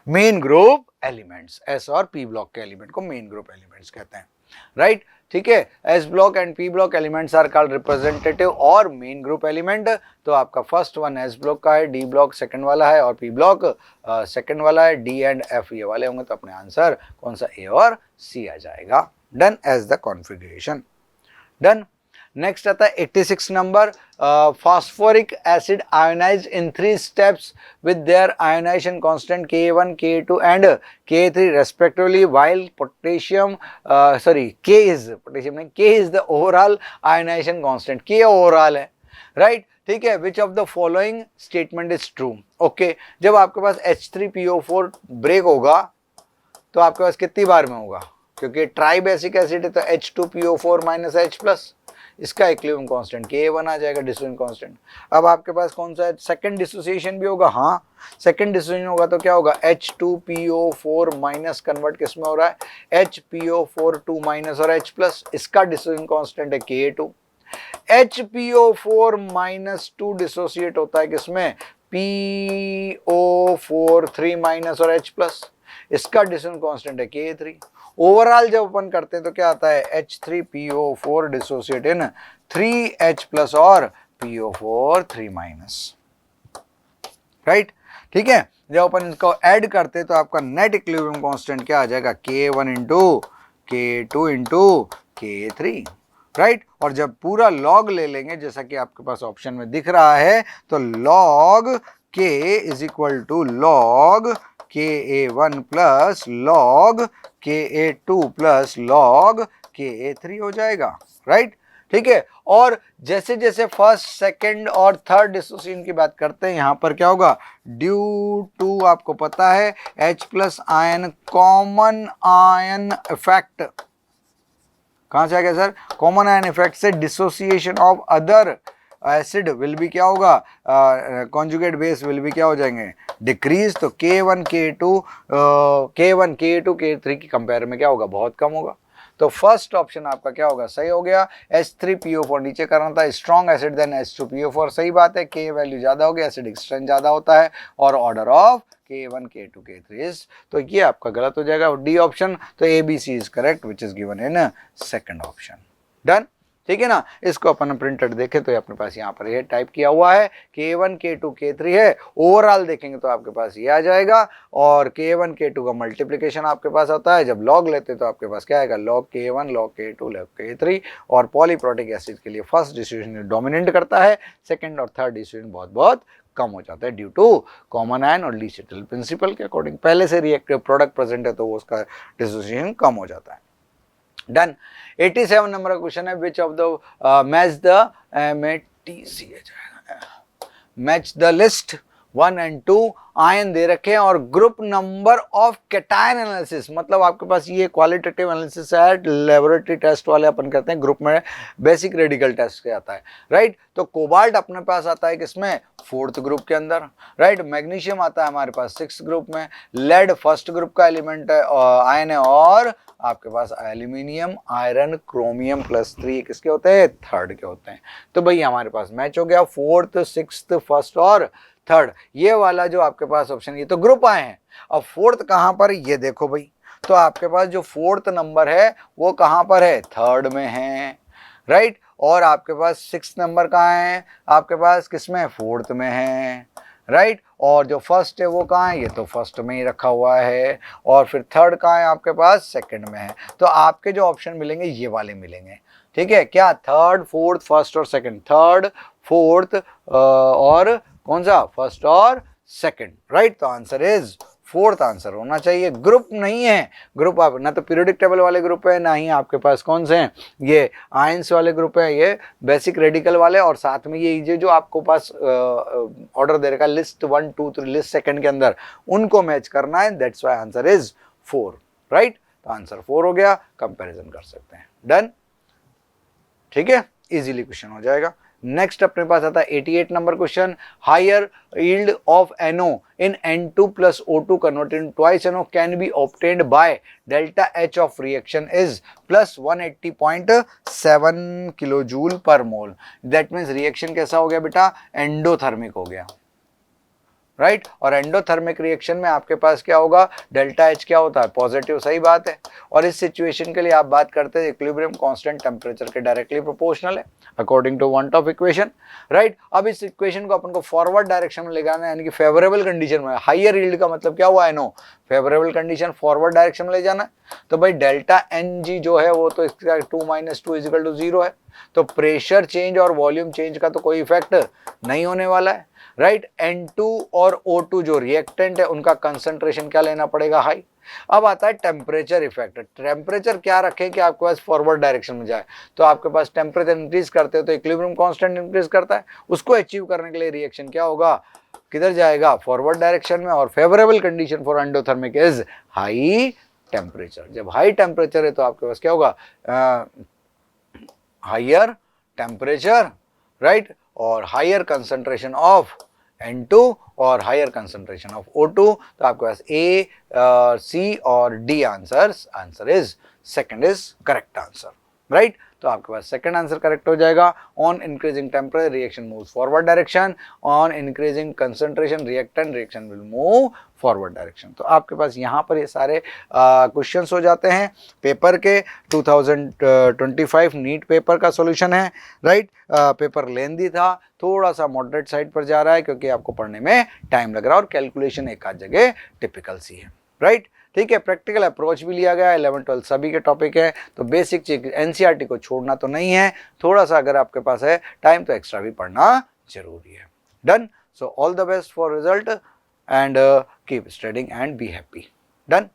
मेन ग्रुप एलिमेंट्स। S और P ब्लॉक के एलिमेंट को मेन ग्रुप एलिमेंट्स कहते हैं, राइट, ठीक है। S block and P block elements are called representative और मेन ग्रुप एलिमेंट। तो आपका फर्स्ट वन S ब्लॉक का है, D ब्लॉक सेकंड वाला है और P ब्लॉक सेकंड वाला है, D एंड F ये वाले होंगे, तो अपने आंसर कौन सा, A और C आ जाएगा। Done, as the configuration. Done, next आता है 86 number, phosphoric acid ionized in 3 steps with their ionization constant K1, K2 and K3 respectively, while potassium K is the overall ionization constant, K overall है, right, ठीक है। which of the following statement is true, okay। जब आपके पास H3PO4 break होगा तो आपके पास कितनी बार में होगा, क्योंकि ट्राई बेसिक एसिड है तो H2PO4 माइनस H+, इसका इक्विलिब्रियम कांस्टेंट K1 आ जाएगा, डिसोसिएशन कांस्टेंट। अब आपके पास कौन सा है, सेकंड डिसोसिएशन भी होगा, हाँ सेकंड डिसोसिएशन होगा तो क्या होगा, H2PO4 माइनस कन्वर्ट किस में हो रहा है, HPO4 2 माइनस और H+, इसका डिसोसिएशन कांस्टेंट है K2। HPO4 माइनस 2 डिसोसिएट होता है किसमें, PO4 3 माइनस और H प्लस, इसका डिसोसिएशन कांस्टेंट है Ka3। ओवरऑल जब अपन करते हैं तो क्या आता है H3PO4 डिसोसिएट इन 3H प्लस और PO4 3 माइनस, राइट। ठीक है, जब अपन इसको ऐड करते हैं तो आपका नेट इक्विलिब्रियम कांस्टेंट क्या आ जाएगा K1 into K2 into K3, right. और जब पूरा लॉग ले लेंगे जैसा कि आपके पास ऑप्शन में दिख रहा है तो log K is equal to log Ka1 plus log Ka2 plus log Ka3 हो जाएगा, राइट। ठीक है, और जैसे जैसे फर्स्ट सेकंड और थर्ड डिसोसिएशन की बात करते हैं यहां पर क्या होगा, ड्यू टू आपको पता है H plus ion common ion effect, कहां से आ गया सर, कॉमन आयन इफेक्ट से dissociation of other acid will भी क्या होगा, कॉन्जुगेट बेस विल भी क्या हो जाएंगे, डिक्रीज। तो K1 K2 K3 की कंपेयर में क्या होगा, बहुत कम होगा। तो फर्स्ट ऑप्शन आपका क्या होगा, सही हो गया। H3PO4 नीचे करना था, स्ट्रॉन्ग एसिड देन H2PO4, सही बात है। K वैल्यू ज्यादा होगी, एसिडिक स्ट्रेंथ ज्यादा होता है, और order of K1 K2 K3 is, तो ये आपका गलत हो जाएगा, डी ऑप्शन। तो ABC is correct which is given in second option. Done, ठीक है ना। इसको अपन प्रिंटेड देखें तो अपने पास यहाँ पर ये टाइप किया हुआ है, K1 K2 K3 है। ओवरऑल देखेंगे तो आपके पास ये आ जाएगा, और K1 K2 का मल्टीप्लिकेशन आपके पास आता है। जब लॉग लेते तो आपके पास क्या आएगा, log K1 log K2 log K3। और पॉलीप्रोटिक एसिड के लिए फर्स्ट डिस्ट्रीब्यूशन डोमिनेंट करता है, सेकेंड और थर्ड डिस्ट्रीब्यूशन बहुत बहुत कम हो जाता है ड्यू टू कॉमन आयन और लीस्ट सेटल प्रिंसिपल के अकॉर्डिंग। पहले से रिएक्टिव प्रोडक्ट प्रेजेंट है तो वो उसका डिसोसिएशन कम हो जाता है। डन। 87 नंबर का क्वेश्चन है, which of the match the list 1 and 2 ion दे रखे हैं और group number of cation analysis, मतलब आपके पास ये क्वालिटेटिव एनालिसिस है, लेबोरेटरी टेस्ट वाले अपन करते हैं, ग्रुप में बेसिक रेडिकल टेस्ट के आता है, राइट। तो कोबाल्ट अपने पास आता है किसमें, फोर्थ ग्रुप के अंदर, राइट। मैग्नीशियम आता है हमारे पास सिक्स ग्रुप में, लेड फर्स्ट ग्रुप का एलिमेंट है, आयन है, और आपके पास एल्यूमिनियम आयरन क्रोमियम प्लस 3 किसके होते हैं, थर्ड के होते हैं। तो भाई हमारे पास मैच हो गया, फोर्थ सिक्स्थ फर्स्ट और थर्ड, ये वाला जो आपके पास ऑप्शन, ये तो ग्रुप आए हैं। अब फोर्थ कहां पर, ये देखो भाई, तो आपके पास जो फोर्थ नंबर है वो कहां पर है, थर्ड में है, राइट। और आपके पास सिक्स नंबर कहाँ है, आपके पास किसमें, फोर्थ में है, राइट। और जो फर्स्ट है वो कहाँ है, ये तो फर्स्ट में ही रखा हुआ है, और फिर थर्ड कहाँ है आपके पास, सेकंड में है। तो आपके जो ऑप्शन मिलेंगे ये वाले मिलेंगे, ठीक है। क्या, थर्ड फोर्थ फर्स्ट और सेकंड, थर्ड फोर्थ और कौन सा, फर्स्ट और सेकंड, राइट। तो आंसर इज फोर्थ आंसर होना चाहिए। ग्रुप नहीं है, ग्रुप आप ना तो पीरियोडिक टेबल वाले ग्रुप है, ना ही आपके पास कौन से हैं, ये आयंस वाले ग्रुप है, ये बेसिक रेडिकल वाले, और साथ में ये जो आपको पास ऑर्डर दे रखा है लिस्ट 1 2 3 लिस्ट सेकंड के अंदर, उनको मैच करना है, that's why answer is 4, right. तो आंसर 4 हो गया, कंपैरिजन कर सकते हैं। डन, ठीक है, इजीली क्वेश्चन हो जाएगा। नेक्स्ट अपने पास आता है 88 number question, higher yield of NO in N2 plus O2 converted into twice NO can be obtained by delta H of reaction is plus 180.7 kilojoule per mole. That means reaction कैसा हो गया बेटा, endothermic हो गया, right. और endothermic reaction में आपके पास क्या होगा, डेल्टा H क्या होता है, पॉजिटिव, सही बात है। और इस सिचुएशन के लिए आप बात करते हैं इक्विलिब्रियम कांस्टेंट टेम्परेचर के डायरेक्टली प्रोपोर्शनल है according to one of equation, right. अब इस इक्वेशन को अपन को फॉरवर्ड डायरेक्शन में ले जाना है, यानी कि फेवरेबल कंडीशन में। हाइयर यील्ड का मतलब क्या हुआ, NO favourable condition, forward direction में ले जाना है। तो भाई डेल्टा NG जो है वो तो इसका 2 - 2 = 0 है। तो प्रेशर चेंज और वॉल्यूम चेंज का तो कोई इफेक्ट नहीं होने वाला है, राइट। N2 और O2 जो रिएक्टेंट है उनका कंसंट्रेशन क्या लेना पड़ेगा, हाई। अब आता है टेम्परेचर इफेक्ट। टेम्परेचर क्या रखें कि आपके पास फॉरवर्ड डायरेक्शन में जाए, तो आपके पास टेम्परेचर इंक्रीज करते हो तो इक्विलिब्रियम कांस्टेंट इंक्रीज करता है। उसको अचीव करने के लिए रिएक्शन क्या होगा, किधर जाएगा, फॉरवर्ड डायरेक्शन में। और favourable condition for endothermic is high temperature. जब हाई टेम्परेचर है तो आपके पास क्या होगा, हायर टेम्परेचर, राइट, और हायर कंसंट्रेशन ऑफ N2 और हायर कंसंट्रेशन ऑफ O2। तो आपके पास A, C और D answer is second is correct answer, right. तो आपके पास सेकंड आंसर करेक्ट हो जाएगा। On increasing temperature reaction moves forward direction, on increasing concentration reactant reaction will move forward direction. तो आपके पास यहाँ पर ये सारे क्वेश्चंस हो जाते हैं पेपर के 2025 नीट पेपर का सॉल्यूशन है, राइट। पेपर लेंदी था, थोड़ा सा मॉडरेट साइड पर जा रहा है क्योंकि आपको पढ़ने में टाइम लग रहा है और कैलकुलेशन एक आध जगह टिपिकल सी है, राइट। ठीक है, प्रैक्टिकल अप्रोच भी लिया गया है, 11 12 सभी के टॉपिक है, तो बेसिक चीज एनसीईआरटी को छोड़ना तो नहीं है, थोड़ा सा अगर आपके पास है टाइम तो एक्स्ट्रा भी पढ़ना जरूरी है। Done. So all the best for result and keep studying and be happy. Done.